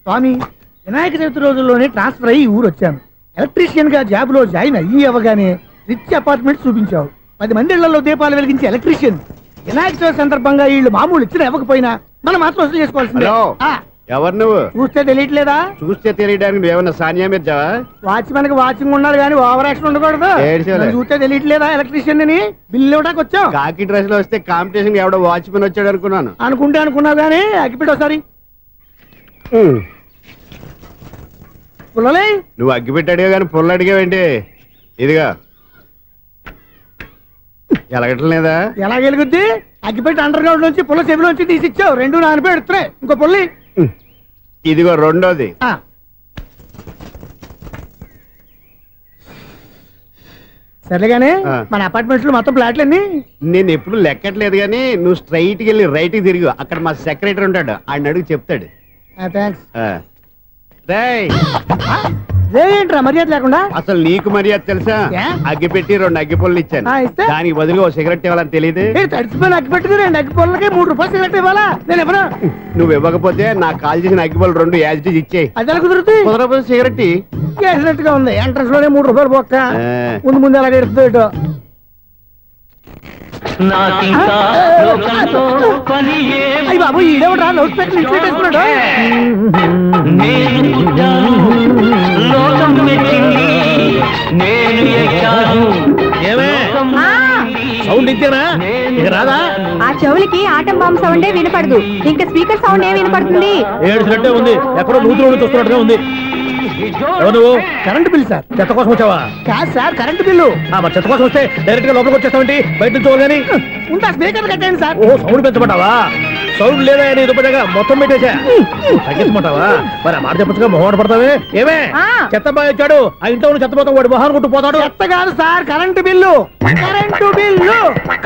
స్వామి, వినాయక చవితి రోజుల్లోనే ట్రాన్స్ఫర్ అయ్యి ఊరు వచ్చాను. ఎలక్ట్రీషియన్ గా జాబ్ లో జాయిన్ అయ్యి అవగానే రిచ్ అపార్ట్మెంట్ చూపించావు. 10 మంది ఇళ్లలో దీపాలు వెలిగించే ఎలక్ట్రీషియన్. వినాయక చవితి సందర్భంగా వీళ్ళు మామూలు ఇచ్చిన ఇవ్వకపోయినా మనం మాత్రం వసూలు చేసుకోవాల్సిందే. ఎవరు నువ్వు? చూస్తే తెలియట్లేదా? చూస్తే తెలియడానికి నువ్వేమన్నా సానియా మీర్జావా? వాచ్మెన్ కి వాచింగ్ ఉండాలి కానీ ఓవర్ యాక్షన్ ఉండకూడదు. చూస్తే తెలియట్లేదా ఎలక్ట్రీషియన్ అని? బిల్లు ఇవ్వడానికి వచ్చాం. కాకి డ్రెస్ లో వస్తే కాంపిటీషన్ ఎవడో వాచ్మెన్ వచ్చాడు అనుకున్నాను. అనుకున్నావు కానీ అగ్గిపెట్టి ఒకసారి. పుల్లలే నువ్వు అగ్గిపెట్టి అడిగా కానీ పుల్ల అడిగావేంటి? ఇదిగా ఎలగట్లేదా? ఎలా వెలుగుద్ది? అగ్గిపెట్టి అండర్ గ్రౌండ్ నుంచి పుల్ల చెవిలోంచి తీసిచ్చావు. 2 నానిపోయి ఎడుతున్నాయి. ఇంకో పుల్లి ఇదిగో రెండోది. సర్లేగానే మన అపార్ట్మెంట్స్ లో మొత్తం ఫ్లాట్లు అన్ని నేను ఎప్పుడు లెక్కట్లేదు కానీ నువ్వు స్ట్రైట్ కి వెళ్ళి రైట్ కి తిరిగి అక్కడ మా సెక్రటరీ ఉంటాడు, ఆయన అడుగు చెప్తాడు. ఏంట్రా మర్యాద లేకుండా? అసలు నీకు మర్యాద తెలుసా? అగ్గి పెట్టి 2 అగ్గి పొల్లు ఇచ్చాను, దానికి బదులుగా 1 సిగరెట్ ఇవ్వాలని తెలియదు. తడిచిపోయిన అగ్గి పెట్టుకు 2 అగ్గి పొల్లకి 3 రూపాయలు సిగరెట్ ఇవ్వాలా? నేను ఎవరు? నువ్వు ఇవ్వకపోతే నాకు కాల్ చేసిన అగ్గి పొల్లు 2 యాజిటీస్ ఇచ్చేయి. అది ఎలా కుదురుతుంది? కుదరపోతే సిగరెట్ వేసినట్టుగా ఉంది. ఎంట్రన్స్ లోనే 3 రూపాయలు పోక్క. ముందు అలాగే ఎడుతుంది. బాబు ఈడేవడా లౌడ్ స్పీకర్ ఇంట్లో వేసుకున్నాడు? సౌండ్ ఇంతేనా? ఇక రాదా? ఆ చెవులకి ఆటం బాంబు సౌండే వినపడదు, ఇంకా స్పీకర్ సౌండ్ ఏ వినపడుతుంది? ఏడుసినట్టే ఉంది. ఎక్కడో నూతులు చూస్తున్నట్టుగా ఉంది. నువ్వు కరెంట్ బిల్ సార్? చెత్త కోసం వచ్చావా? కాదు సార్, కరెంట్ బిల్లు. మరి చెత్త కోసం వస్తే డైరెక్ట్ గా లోపలికి వచ్చేస్తావేంటి? బయట నుంచి కానీ ఉంటా. స్పీకర్ కట్టండి సార్. ఓ సౌండ్ పెంచమంటావా? సౌండ్ లేదా దుబ్బగా మొత్తం పెట్టేసా. తగ్గించమంటావా? మరి ఆ మాట చెప్పచ్చుగా, మొహం పడతావే. ఏమే చెత్త బాగా వచ్చాడు, ఆ ఇంట్లో చెత్త పోతాం, వాడు మొహాన్ని కొట్టు పోతాడు. చెత్త కాదు sir, current bill. Current bill.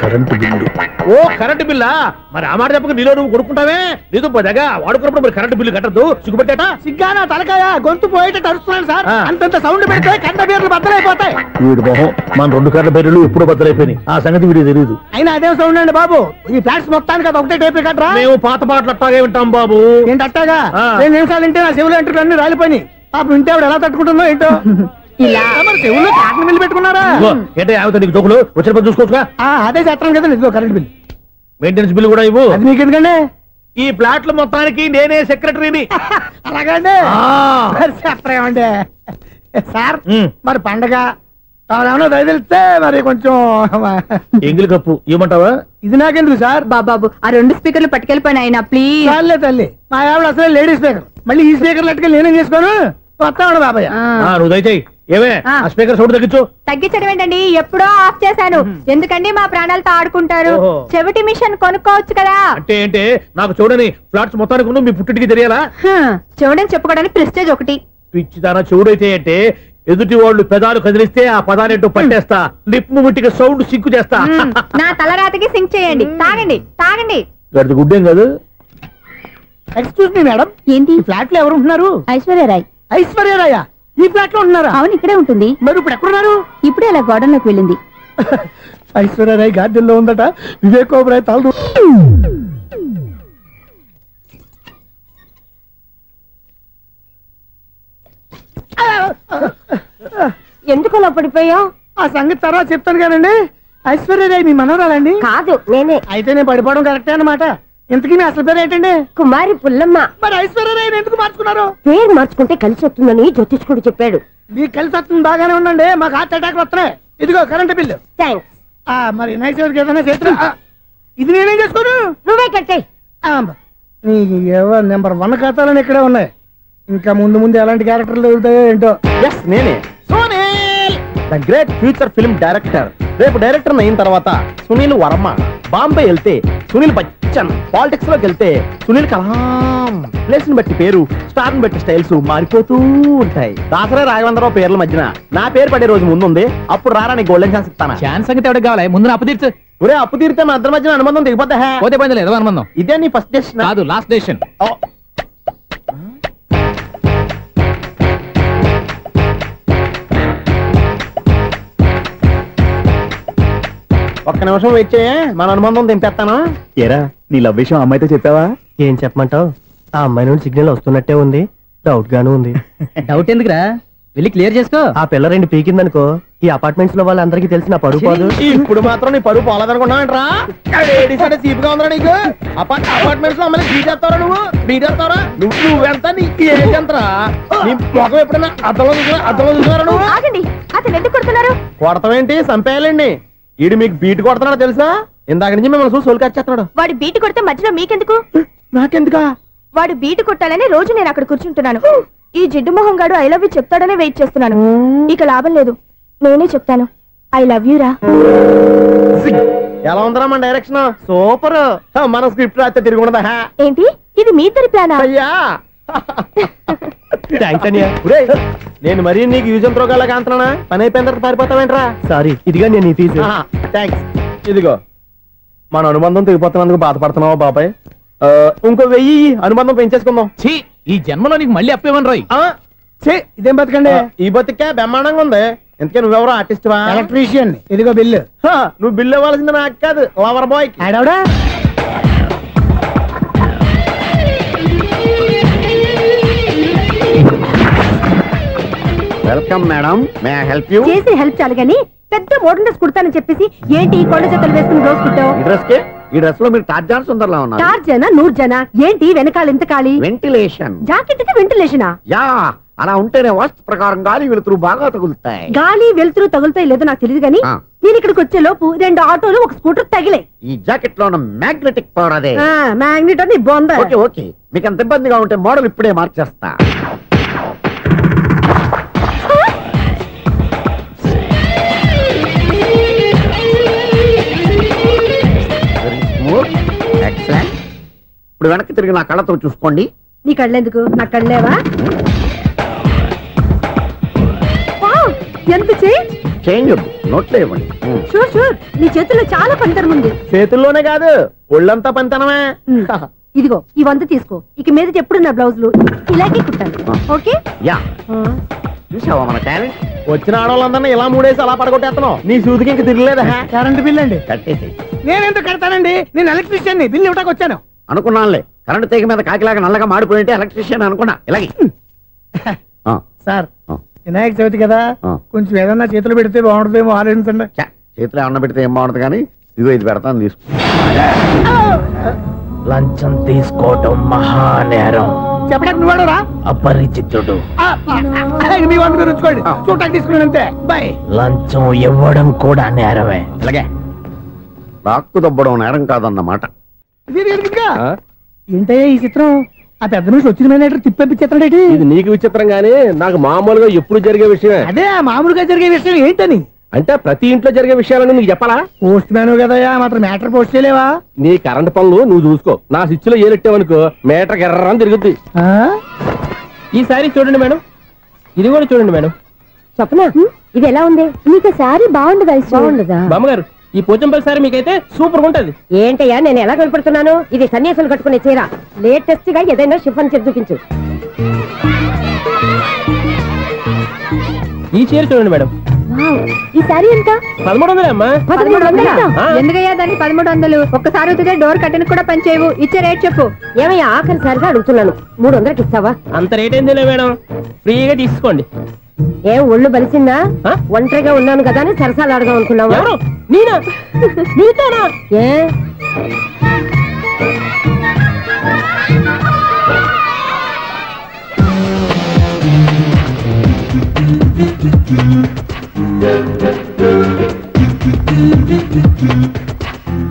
Current bill. ఓ కరెంటు బిల్లా? మరి ఆ మాట చెప్పక నీలో నువ్వు కొడుకుంటావే. నీతో పోదాగా వాడుకున్నప్పుడు మరి కరెంటు బిల్లు కట్టద్దు. సిగ్గుపెట్టేట? సిగ్గానా తలకాయ? గొంతు పోయేటట్టు అరుస్తున్నాను సార్. అంతంత సౌండ్ పెడితే కంట బీర్లు బద్దలైపోతాయి. వీడు మొహం మన 2 కర్ర బీర్లు ఎప్పుడు బద్దలైపోయినాయి. ఆ సంగతి వీడికి తెలియదు. అయినా అదే సౌండ్ అండి బాబు. ఈ ఫ్లాట్స్ మొత్తానికి అది ఒకటే టైప్ కట్టరా? మేము పాత పాటలు అట్టాగే వింటాం బాబు. ఏంటి అట్టాగా? 2 నిమిషాలు వింటే నా చెవులు ఎంటర్ అన్ని రాలిపోయినాయి. పాపం వింటే ఆవిడ ఎలా తట్టుకుంటుందో ఏంటో. ఇలా మరి చెవుల్లో కాటన్ బిల్లు పెట్టుకున్నారా? ఏంటో యావత నీకు దోకులు వచ్చిన పని చూసుకోవచ్చుగా. అదే చేస్తాను కదా. ఇదిగో కరెంట్ బిల్, మెయింటెనెన్స్ బిల్ కూడా ఇవ్వు. అది మీకు ఎందుకండి? ఈ ఫ్లాట్ల మొత్తానికి నేనే సెక్రటరీని. అలాగండి. చెప్పరేమండి సార్? మరి పండగ ఏమన్నా దయదలిస్తే మరి కొంచెం ఎంగిలి కప్పు ఇవ్వమంటావా? ఇది నాకెందుకు సార్? బాబాబు ఆ 2 స్పీకర్లు పట్టుకెళ్ళిపోయిన ఆయన ప్లీజ్. చాలే తల్లి, మా ఆవిడ అసలు లేడీ స్పీకర్. మళ్ళీ ఈ స్పీకర్లు అట్టుకెళ్ళి నేనేం చేసుకోను? వస్తాడు బాబాయ్. నువ్వు దయచేయి. ఏమే ఆ స్పీకర్ సౌండ్ తగ్గించు. తగ్గించడం ఏంటండి, ఎప్పుడో ఆఫ్ చేశాను. ఎందుకండి మా ప్రాణాలతో ఆడుకుంటారు? చెవిటి మిషన్ కొనుక్కోవచ్చు కదా. అంటే ఏంటే నాకు చూడని ఫ్లాట్స్ మొత్తానికి మీ పుట్టింటికి తెలియాలా? చూడని చెప్పుకోవడానికి ప్రెస్టేజ్ ఒకటి. పిచ్చిదానా చెవుడైతే అంటే ఎదుటి వాళ్ళు పెదాలు కదిలిస్తే ఆ పదాలేంటో పట్టేస్తా. లిప్ ముట్టికి సౌండ్ సింకు చేస్తా. నా తలరాతకి సింక్ చేయండి. తాగండి తాగండి. గడిది గుడ్డేం కాదు. ఎక్స్క్యూజ్ మీ మేడం, ఏంటి ఫ్లాట్ లో ఎవరు ఉంటున్నారు? ఐశ్వర్యరాయ్. ఐశ్వర్యరాయ ఈ ఫ్లాట్ లో ఉంటున్నారా? అవును, ఇక్కడే ఉంటుంది. మరి ఇప్పుడు ఎక్కడున్నారు? ఇప్పుడే అలా గోడంలోకి వెళ్ళింది. ఐశ్వర్యరాయ్ గార్డెన్ లో ఉందట. వివేక్ ఓబరాయ్ తాళ్ళు. ఎందుకు అలా పడిపోయావు? ఆ సంగతి తర్వాత చెప్తాను కానండి. ఐశ్వర్యరాయ్ మీ మనవరాలండి? కాదు, నేనే. అయితే నేను పడిపోవడం కరెక్టే అన్నమాట. ఇంతకీ మీ అసలు పేరు ఏంటండి? కుమారి పుల్లమ్మ. మరి ఐశ్వర్యరాయ్ ఎందుకు మార్చుకున్నారు? పేరు మార్చుకుంటే కలిసి వస్తుందని జ్యోతిష్కుడు చెప్పాడు. మీకు కలిసి వస్తుంది, బాగానే ఉండండి. మాకు హార్ట్ అటాక్ వస్తున్నాయి. ఇదిగో కరెంట్ బిల్లు. థ్యాంక్స్. మరి నైట్ ఏదైనా చేతులు ఇది నేనేం చేసుకోను? నువ్వే కట్టే. నెంబర్ 1 ఖాతాలని ఇక్కడే ఉన్నాయి. ఇంకా ముందు ముందు ఎలాంటి క్యారెక్టర్లు దొరుకుతాయో ఏంటో. నేనే Sunil, the great future film director. రేపు డైరెక్టర్ అయిన తర్వాత సునీల్ వర్మ. బాంబే వెళ్తే సునీల్ బచ్చన్, పాలిటిక్స్ లోకి వెళ్తే సునీల్ కలాం. ప్లేస్ ని బట్టి పేరు, స్టార్ ని బట్టి స్టైల్స్ మారిపోతూ ఉంటాయి. దాసరా రాఘవేంద్రరావు పేర్ల మధ్యన నా పేరు పడే రోజు ముందుంది. అప్పుడు రారా నీ గోల్డెన్ ఛాన్స్ ఇస్తాను. ఛాన్స్ సంగతి ఎవరికి కావాలి? ముందు అప్పు తీర్చు. ఒరే అప్పు తీరితే మన ఇద్దరి మధ్యన అనుబంధం దిగిపోతా. పోతే పోయింది లేదు అనుబంధం. ఇదే నీ ఫస్ట్ డెసిషన్ కాదు, లాస్ట్ డెసిషన్. ఒక్క నిమిషం వెయిట్ చేయ, మన అనుబంధం దింపేస్తాను. ఏరా నీ లవ్ విషయం అమ్మాయితో చెప్పావా? ఏం చెప్పమంటావు? ఆ అమ్మాయి నుండి సిగ్నల్ వస్తున్నట్టే ఉంది. డౌట్ గాను ఉంది. డౌట్ ఎందుకురా, వెళ్ళి క్లియర్ చేసుకో. ఆ పిల్ల 2 పీకిందనుకో ఈ అపార్ట్మెంట్స్ లో వాళ్ళందరికీ తెలిసిన పరుగు పోదు. ఇప్పుడు మాత్రం నీ పరుగు పోలేదనుకున్నావేంట్రా? సీపుగా ఉందా నీకు? అపార్ట్మెంట్స్ లో అమ్మని బీటేస్తారా బీటేస్తారా నువ్వెంత నీకు ఏంటంతరా? నీ ముఖం ఎప్పుడైనా అర్థంలో చూసారా నువ్వు? ఆగండి, అతను ఎందుకు కొడుతున్నారు? కొడతావేంటి? చంపేయాలండి. ఈడు మీకు బీట్ కొడుతున్నాడు తెలుసా? ఇందాక నుంచి మిమ్మల్ని చూసి సోలు కచ్చేస్తున్నాడు. వాడు బీటు కొడితే మధ్యలో మీకెందుకు? నాకెందుకా? వాడు బీటు కొట్టాలని రోజు నేను అక్కడ కూర్చుంటున్నాను. ఈ జిడ్డు మొహం గాడు ఐ లవ్ యూ చెప్తాడనే వెయిట్ చేస్తున్నాను. ఇక లాభం లేదు, నేనే చెప్తాను ఐ లవ్ యూ రా. ఎలా ఉందరా మన డైరెక్షన్? సూపర్. మన స్క్రిప్ట్ రాస్తే తిరిగి ఉండదా? ఏంటి ఇది మీ ఇద్దరి ప్లానా? అయ్యా థ్యాంక్స్ అనియా. నేను మరీ నీకు యూజ్ ఎంతో గల కాంతనా? పని అయిపోయిన తర్వాత పారిపోతావేంట్రా? సారీ, ఇదిగా నేను ఈ ఫీజు. థ్యాంక్స్. ఇదిగో మన అనుబంధం తెగిపోతున్నందుకు బాధపడుతున్నావా బాబాయ్? ఇంకో 1000 అనుబంధం పెంచేసుకుందాం. ఈ జన్మలో నీకు మళ్ళీ అప్పేమని రాయి. ఇదేం బతకండి? ఈ బతికే బ్రహ్మాండంగా ఉంది. ఎందుకే నువ్వెవరో ఆర్టిస్ట్ వా? ఎలక్ట్రీషియన్. ఇదిగో బిల్లు. నువ్వు బిల్లు ఇవ్వాల్సింది నాకు కాదు, లవర్ బాయ్. ఆడవడా? Welcome madam, may I help you? చేసి హెల్ప్ చాలు గానీ పెద్ద మోడల్ డ్రెస్ కుడతానని చెప్పేసి ఏంటి కొండ జతలు వేసుకుని రోజు కుట్టావు? ఈ డ్రెస్ లో మీరు టార్జాన్ సుందర్లా ఉన్నారు. 4 జన 100 జన ఏంటి వెనకాల ఎంత ఖాళీ? వెంటిలేషన్. జాకెట్ కి వెంటిలేషనా? యా, అలా ఉంటేనే వాస్తు ప్రకారం గాలి వెలుతురు బాగా తగులుతాయి. గాలి వెలుతురు తగులుతాయి లేదో నాకు తెలియదు గానీ నేను ఇక్కడికి వచ్చే లోపు 2 ఆటోలు 1 స్కూటర్ తగిలే. ఈ జాకెట్ లో ఉన్న మ్యాగ్నెటిక్ పవర్ అదే. మ్యాగ్నెట్ అని బొంద. ఓకే ఓకే, మీకు అంత ఇబ్బందిగా ఉంటే మోడల్ ఇప్పుడే మార్చేస్తా. ఇప్పుడు వెనక్కి తిరిగి నా కళ్ళతో చూసుకోండి. నీ కళ్ళెందుకు? నా కళ్ళేవా? ఎంత చేంజ్ వద్దు, నోట్లో ఇవ్వండి. షూర్ షూర్, నీ చేతుల్లో చాలా పనితనం ఉంది. చేతుల్లోనే కాదు ఒళ్ళంతా పనితనమే. ఇదిగో ఈ 100 తీసుకో. ఇక మీద ఎప్పుడు నా బ్లౌజులు ఇలాగే కుట్టాను. ఓకే? యా, చూసావా మన టాలెంట్? వచ్చిన ఆడవాళ్ళందరినీ ఇలా మూడేసి అలా పడగొట్టేస్తున్నావు. నీ సూదికి ఇంక తిరగలేదా? కరెంట్ బిల్ అండి. కట్టేసి. నేనెందుకు కడతానండి? నేను ఎలక్ట్రీషియన్ ని. బిల్లు ఇవ్వడానికి వచ్చాను. అనుకున్నానులే, కరెంట్ తీగ మీద కాకిలాగా నల్లగా మాడిపోయింటే ఎలక్ట్రీషియన్ అనుకున్నా. ఇలాగే సార్, వినాయక చవితి కదా, కొంచెం ఏదన్నా చేతులు పెడితే బాగుంటుందేమో ఆలోచించండి. చేతిలో ఏమన్నా పెడితే ఏం బాగుంటుంది కానీ ఇదిగో ఇది పెడతాను, తీసుకో. లంచం తీసుకోవటం మహానేరం. చెప్పడానికి నువ్వాడరా? అపరిచితుడు. మీ వంద మీరు ఉంచుకోండి, చూడటానికి తీసుకున్నాను అంతే. బాయ్. లంచం ఇవ్వడం కూడా నేరమే. ఇలాగే రాక్కు దబ్బడం నేరం కాదన్నమాట. ఏంటయ్యా ఈ చిత్రం? ఆ పెద్ద నుంచి వచ్చిన మేనేటర్ తిప్పించేస్తాడేటి? ఇది నీకు విచిత్రం గానీ నాకు మామూలుగా ఎప్పుడు జరిగే విషయమే. అదే మామూలుగా జరిగే విషయం ఏంటని? అంటే ప్రతి ఇంట్లో జరిగే విషయాలని నీకు చెప్పాలా? పోస్ట్ మ్యాన్ కదయా, మాత్రం మేటర్ పోస్ట్ చేయలేవా? నీ కరెంట్ పనులు నువ్వు చూసుకో. నా స్విచ్ లో ఏలెట్టావనుకో మేటర్ ఎర్రని తిరుగుద్ది. ఈసారి చూడండి మేడం, ఇది కూడా చూడండి మేడం. చెప్పనా, ఇది ఎలా ఉంది? నీకు సారీ బాగుండదా? బాగుండదా బామ్మగారు? ఈ పోచంపల్లి సారీ మీకైతే సూపర్ ఉంటది. ఏంటయ్యా నేను ఎలా కనపడుతున్నాను? ఇది సన్యాసులు కట్టుకునే చీర. లేటెస్ట్ గా ఏదైనా షిఫన్ చేసి చూపించు. ఈ చీర చూడండి మేడం. ఈ సారీ ఎంత? 1300 అమ్మా. 1300? ఎందుకయ్యా దాన్ని 1300? ఒక్కసారి అవుతుందే డోర్ కట్టెను కూడా పనిచేయవు. ఇచ్చే రేట్ చెప్పు. ఏమయ్యా ఆఖరిసారిగా అడుగుతున్నాను, 300కి ఇస్తావా? అంత రేట్ ఏందిలే మేడం, ఫ్రీగా తీసుకోండి. ఏం ఒళ్ళు బలిసిందా? ఒంటరిగా ఉన్నాను కదా అని సరసాలు అడదాం అనుకున్నావా? నేనా? నీతోనా? ఏ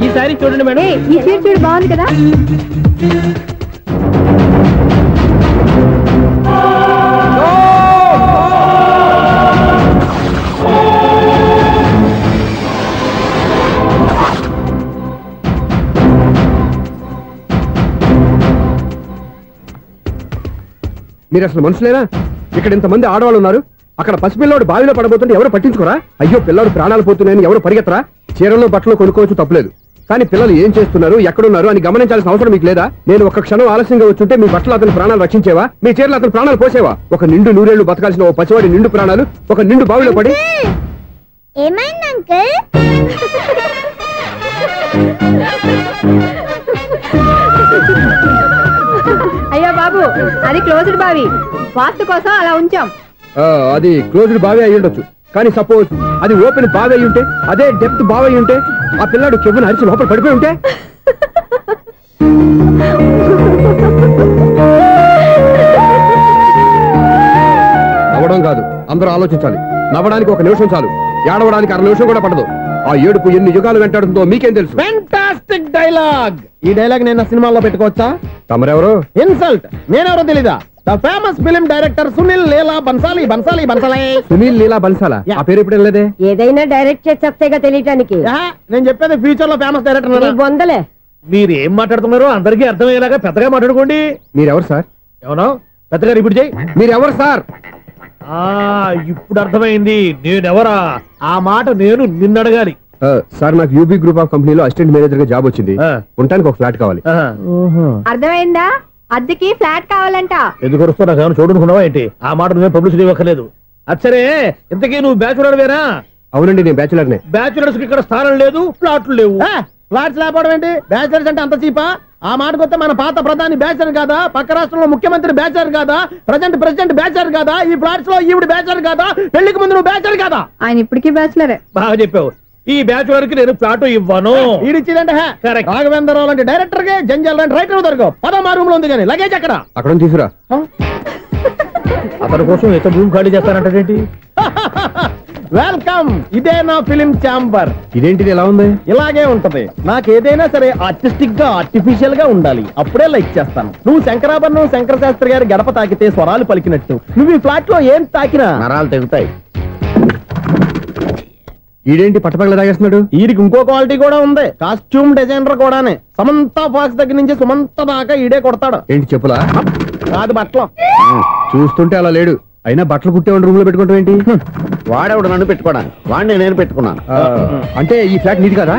ఈ సారీ చూడండి మేడం. ఈ చీర చూడు, బాగుంది కదా? మీరు అసలు మనుషులేనా? ఇక్కడ ఇంతమంది ఆడవాళ్ళు ఉన్నారు, అక్కడ పసిపిల్లాడు బావిలో పడబోతుంటే ఎవరు పట్టించుకోరా? అయ్యో పిల్లాడు ప్రాణాలు పోతున్నాయని ఎవరు పరిగెత్తరా? చీరలో బట్టలు కొనుక్కోవచ్చు, తప్పలేదు. కానీ పిల్లలు ఏం చేస్తున్నారు, ఎక్కడున్నారు అని గమనించాల్సిన అవసరం మీకు లేదా? నేను ఒక్క క్షణం ఆలస్యంగా వచ్చుంటే మీ బట్టలు అతని ప్రాణాలు రక్షించేవా? మీ చీరలు అతని ప్రాణాలు పోసేవా? ఒక నిండు 100 ఏళ్లు బతకాల్సిన ఓ పసివాడి నిండు ప్రాణాలు ఒక నిండు బావిలో పడి. ఏమైంది అంకుల్? అయ్యో బాబు అది క్లోజ్డ్ బావి, వాస్తు కోసం అలా ఉంచాం. అది క్లోజ్డ్ బావి అయి ఉండొచ్చు, కానీ సపోజ్ అది ఓపెన్ బావి అయి ఉంటే, అదే డెప్త్ బావి అయి ఉంటే, ఆ పిల్లాడు కెవ్వును అరిచి లోపల పడిపోయి ఉంటే. నవ్వడం కాదు, అందరూ ఆలోచించాలి. నవ్వడానికి 1 నిమిషం చాలు, ఏడవడానికి 1/2 నిమిషం కూడా పడదు. ఆ ఏడుపు ఎన్ని యుగాలు వెంటాడుతుందో మీకేం తెలుసు? Fantastic dialogue. ఈ డైలాగ్ నేను సినిమాలో పెట్టుకోవచ్చా? తమరెవరు? ఇన్సల్ట్. నేనెవరో తెలీదా? The famous film director Sunil Leela Bhansali. Sunil Leela బన్సాలా? ఆ పేరు ఇప్పుడు లేదే. ఏదైనా డైరెక్ట్ చేసేస్తేగా తెలియటానికి. నేను చెప్పేది ఫ్యూచర్ లో ఫేమస్ డైరెక్టర్. బొందలే. మీరు ఏం మాట్లాడుతున్నారో అందరికీ అర్థమయ్యేలాగా పెద్దగా మాట్లాడుకోండి. మీరెవరు సార్? ఏమన్నా పెద్దగా రిపీట్ చేయి. మీరెవరు సార్? ఇప్పుడు అర్థమైంది నేనెవరా. ఆ మాట నేను నిన్ను అడగాలి. సార్, నాకు యూబీ గ్రూప్ ఆఫ్ కంపెనీలో అసిస్టెంట్ మేనేజర్ గా జాబ్ వచ్చింది. ఉండటానికి ఒక ఫ్లాట్ కావాలి. అర్థమైందా? అద్దెకి ఫ్లాట్ కావాలంట. ఎందుకు వస్తున్నా నాకు చూడనుకున్నావా ఏంటి? ఆ మాట నువ్వే పబ్లిసిటీ ఇవ్వక్కర్లేదు. అచ్చరే, ఇంతకీ నువ్వు బ్యాచులర్ వేరా? అవునండి, నేను బ్యాచులర్నే. బ్యాచులర్స్ కి ఇక్కడ స్థానం లేదు, ఫ్లాట్లు లేవు. ఫ్లాట్స్ లేకపోవడం ఏంటి? బ్యాచులర్స్ అంటే అంత చీపా? ఆ మాటకొస్తే మన పాత ప్రధాని బ్యాచర్ కాదా? పక్క రాష్ట్రంలో ముఖ్యమంత్రి బ్యాచర్ కాదా? ప్రెసిడెంట్ బ్యాచర్ కాదా? ఈ ఫ్లాట్స్ లో ఈవిడ బ్యాచర్ కాదా? పెళ్లికి ముందు నువ్వు బ్యాచర్ కాదా? ఆయన ఇప్పటికీ బ్యాచులరే. బాగా చెప్పావు. ఈ బ్యాచులర్ కి నేను ఫ్లాట్ ఇవ్వను. ఈడిచ్చిందంటే రాఘవేంద్రరావు లాంటి డైరెక్టర్ కి, జంజల్ లాంటి రైటర్ దొరకవు. 13 రూమ్ లో ఉంది కానీ లగేజ్ అక్కడ. అక్కడ తీసుకురా. అతని కోసం ఎంత రూమ్ ఖాళీ చేస్తానంటే వెల్కమ్. ఇదే నా ఫిలిం ఛాంబర్. ఇదేంటిది ఎలా ఉంది? ఇలాగే ఉంటది. నాకు ఏదైనా సరే ఆర్టిస్టిక్ గా, ఆర్టిఫిషియల్ గా ఉండాలి. అప్పుడే లైక్ చేస్తాను. నువ్వు శంకరాభరణం శంకర శాస్త్రి గారి గడప తాకితే స్వరాలు పలికినట్టు నువ్వు ఈ ఫ్లాట్ లో ఏం తాకినా నరాలు తెగుతాయి. ఈడేంటి పట్టపగల తాగేస్తున్నాడు? వీడికి ఇంకో క్వాలిటీ కూడా ఉంది. కాస్ట్యూమ్ డిజైనర్ కూడానే. సమంత ఫాక్స్ దగ్గర నుంచి సుమంత దాకా ఈడే కొడతాడు. ఏంటి చెప్పులా? కాదు, బట్టలు. చూస్తుంటే అలా లేడు. అయినా బట్టలు కుట్టేవాడి రూమ్ లో పెట్టుకుంటాం ఏంటి? వాడేవాడు నన్ను పెట్టుకోవడానికి, వాడిని నేను పెట్టుకున్నాను. అంటే ఈ ఫ్లాట్ నీది కదా?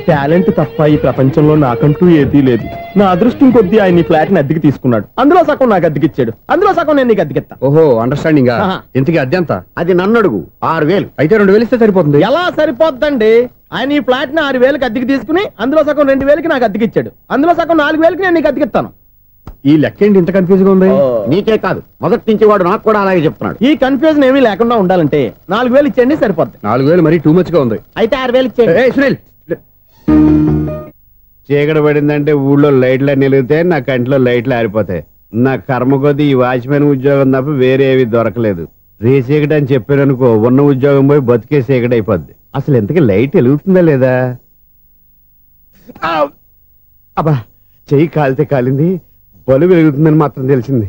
టాలెంట్ తప్ప ఈ ప్రపంచంలో నాకంటూ ఏదీ లేదు. నా అదృష్టం కొద్దీ ఆయన ఈ ఫ్లాట్ ని అద్దెకి తీసుకున్నాడు. అందులో సగం నాకు అద్దెకిచ్చాడు, అందులో సగం నేను నీకు అద్దెకిస్తా. ఓహో, అండర్స్టాండింగ్. ఇంతకీ అద్దె ఎంత? అది నన్ను అడుగు. 6000. అయితే 2000 ఇస్తే సరిపోతుంది. ఎలా సరిపోద్దండి? ఆయన ఈ ఫ్లాట్ ని 6000కి అద్దెకి తీసుకుని అందులో సగం 2000కి నాకు అద్దెకిచ్చాడు, అందులో సగం 4000కి నేను నీకు అద్దెకిస్తాను. ఈ లెక్క ఏంటి ఇంత కన్ఫ్యూజ్ గా ఉంది? నీకే కాదు, మొదటి నుంచి వాడు నాకు కూడా అలాగే చెప్తున్నాడు. ఈ కన్ఫ్యూజన్ ఏమీ లేకుండా ఉండాలంటే 4000 ఇచ్చేయండి, సరిపోద్ది. 4000 మరీ టూ మచ్ గా ఉంది. అయితే 6000 ఇచ్చేయండి. సునీల్, చీకటి పడిందంటే ఊళ్ళో లైట్లు అన్ని వెలిగితే నా కంటిలో లైట్లు ఆరిపోతాయి. నా కర్మ కొద్దీ ఈ వాచ్మెన్ ఉద్యోగం తప్ప వేరే ఏవి దొరకలేదు. రేసీకటి అని చెప్పారనుకో, ఉన్న ఉద్యోగం పోయి బతికే చీకటి అయిపోద్ది. అసలు ఎంతకీ లైట్ వెలుగుతుందా లేదా? అబ్బా, చెయ్యి కాలితే కాలింది, బలుబు వెలుగుతుందని మాత్రం తెలిసింది.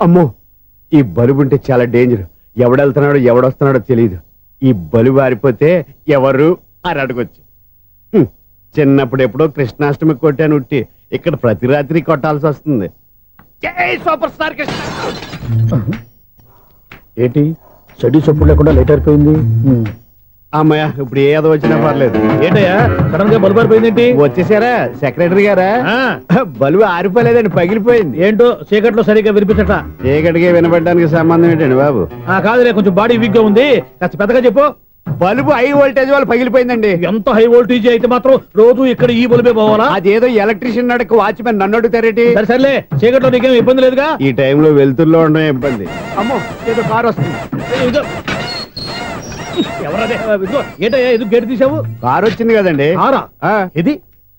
అమ్మో, ఈ బలుబు ఉంటే చాలా డేంజర్. ఎవడెళ్తున్నాడో ఎవడొస్తున్నాడో తెలియదు. ఈ బలుబు ఆరిపోతే ఎవరు అని అడగొచ్చు. చిన్నప్పుడు ఎప్పుడో కృష్ణాష్టమి కొట్టాను ఉట్టి, ఇక్కడ ప్రతి రాత్రి కొట్టాల్సి వస్తుంది. Super star Krishna. ఏంటి చెడు చప్పుడు లేకుండా లేట్ అయిపోయింది? అమ్మయ్య, ఇప్పుడు ఏదో వచ్చినా పర్లేదు. ఏంటయ్యా సడన్ గా బల్బు ఆరిపోయింది? వచ్చేసారా సెక్రటరీ గారా? బల్బు ఆరిపోలేదండి, పగిలిపోయింది. ఏంటో చీకట్లో సరిగ్గా వినిపించట. చీకటిగా వినపడడానికి సంబంధం ఏంటండి బాబు? కాదులే, కొంచెం బాడీ వీక్ గా ఉంది, కాస్త పెద్దగా చెప్పు. బల్బు హై వోల్టేజ్ వాళ్ళు పగిలిపోయిందండి. ఎంత హై వోల్టేజ్ అయితే మాత్రం రోజు ఇక్కడ ఈ బల్బే పోవాలా? అదేదో ఎలక్ట్రీషియన్ అడగ వాచ్మెన్ నన్ను అడుగుతారేటి? సర్లే, చీకట్లో నీకేం ఇబ్బంది లేదుగా? ఈ టైంలో వెళ్తుల్లో ఉండడం ఇబ్బంది. అమ్మో, ఏదో కారు వస్తుంది. ఎవరదే? ఏంటయ్యా ఎందుకు గేటు తీసావు? కారు వచ్చింది కదండి. కారా? ఇది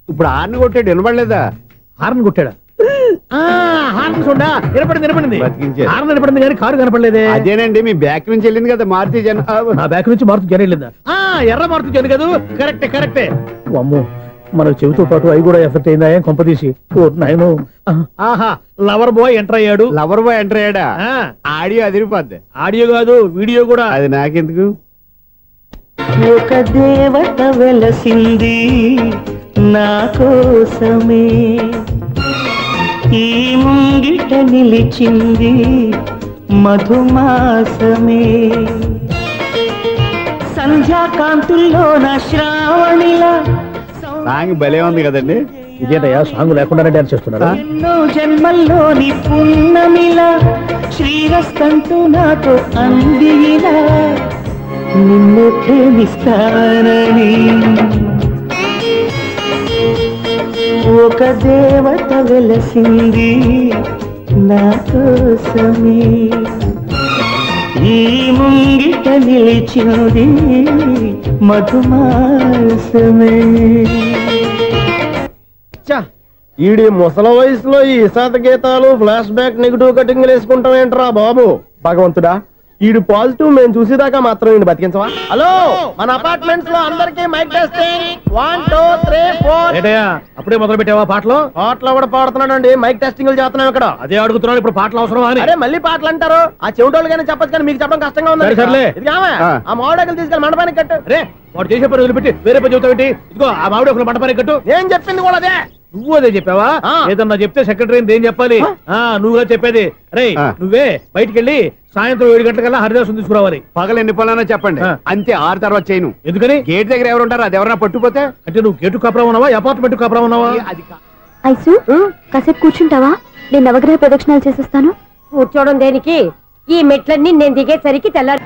ఇప్పుడు హార్న్ కొట్టాడు, వినపడలేదా? హార్న్ కొట్టాడా? హార్న్ చూడా వినపడింది. బతికించాడు. హార్న్ వినపడింది కానీ కారు కనపడలేదే. అదేనండి, మీ బ్యాక్ నుంచి వెళ్ళింది కదా మారుతి జన్. నా బ్యాక్ నుంచి మారుతి జన్ వెళ్ళిందా? ఎర్ర మారుతి జన్ కదా? కరెక్టే. అమ్మో, మన చెవితో పాటు అవి కూడా ఎఫెక్ట్ అయిందా? ఏం కొంపదీసి? నాయను, ఆహా, లవర్ బాయ్ ఎంటర్ అయ్యాడు. లవర్ బాయ్ ఎంటర్ అయ్యాడా? ఆడియో అదిరిపోద్ది. ఆడియో కాదు, వీడియో కూడా. అది నాకెందుకు? ఒక దేవత వెలసింది నా కోసమే, ఈ ముంగిట నిలిచింది మధుమాసమే, సంధ్యాకాంతుల్లో నా శ్రావణిలా. సాంగ్ భలే ఉంది కదండి. ఇదేటయ్యా సాంగ్ లేకుండానే డాన్స్ చేస్తున్నారా? ఎన్నో జన్మల్లోని పున్నమిలా శ్రీరస్తంటూ నాతో అందిలా, నిన్ను ప్రేమిస్తానని. ఒక దేవత వెలసింది నా కోసమే ఈ ముంగిట నిలిచింది మధుమాసమే. ఈడి ముసల వయసులో ఈ ఇసాత గీతాలు ఫ్లాష్ బ్యాక్ నెగిటివ్ కటింగ్ వేసుకుంటాం ఏంట్రా బాబు. భగవంతుడా, ఈడు పాజిటివ్ మేము చూసేదాకా మాత్రం ఈయన బతికించవా? హలో, మన అపార్ట్మెంట్స్ లో అందరికి మైక్ టెస్టింగ్ 1 2 3 4. అప్పుడే మొదలు పెట్టావా పాటలు? పాటలు కూడా పాడుతున్నాడు అండి, మైక్ టెస్టింగ్ చేస్తున్నాం ఇక్కడ. అదే అడుగుతున్నాడు, ఇప్పుడు పాటలు అవసరం అని. అరే మళ్ళీ పాటలు అంటారు, ఆ చెవిటోళ్ళు కానీ చెప్పచ్చు కానీ మీకు చెప్పడం కష్టంగా ఉంది. సర్లే, ఆ మామిడాకులు తీసుకెళ్ళి మండపానికి కట్టు. రే, వాడు చేసే పని వదిలిపెట్టి వేరే పని చెబుతావు. ఇదిగో ఆ మామిడాకులు మండపానికి కట్టు. నేను చెప్పింది కూడా అదే. నువ్వు అదే చెప్పావా? ఏదన్నా చెప్తే సెక్రటరీ ఏం చెప్పాలి? నువ్వుగా చెప్పేది. రే, నువ్వే బయటికి వెళ్ళి సాయంత్రం 7 గంటలకల్లా హరిదాసం తీసుకురావాలి. పగలు ఎన్ని పనులైనా చెప్పండి, అంతే. 6 తర్వాత చేయను. ఎందుకని? గేట్ దగ్గర ఎవరు ఉంటారు, అది ఎవరైనా పట్టుపోతే. అంటే నువ్వు గేటు కాపురా ఉన్నావా, అపార్ట్మెంట్ కాపురా ఉన్నావా? ఐసు, కాసేపు కూర్చుంటావా? నేను నవగ్రహ ప్రదక్షిణాలు చేసేస్తాను. కూర్చోవడం దేనికి? ఈ మెట్లన్నీ నేను దిగేసరికి తెల్లారు.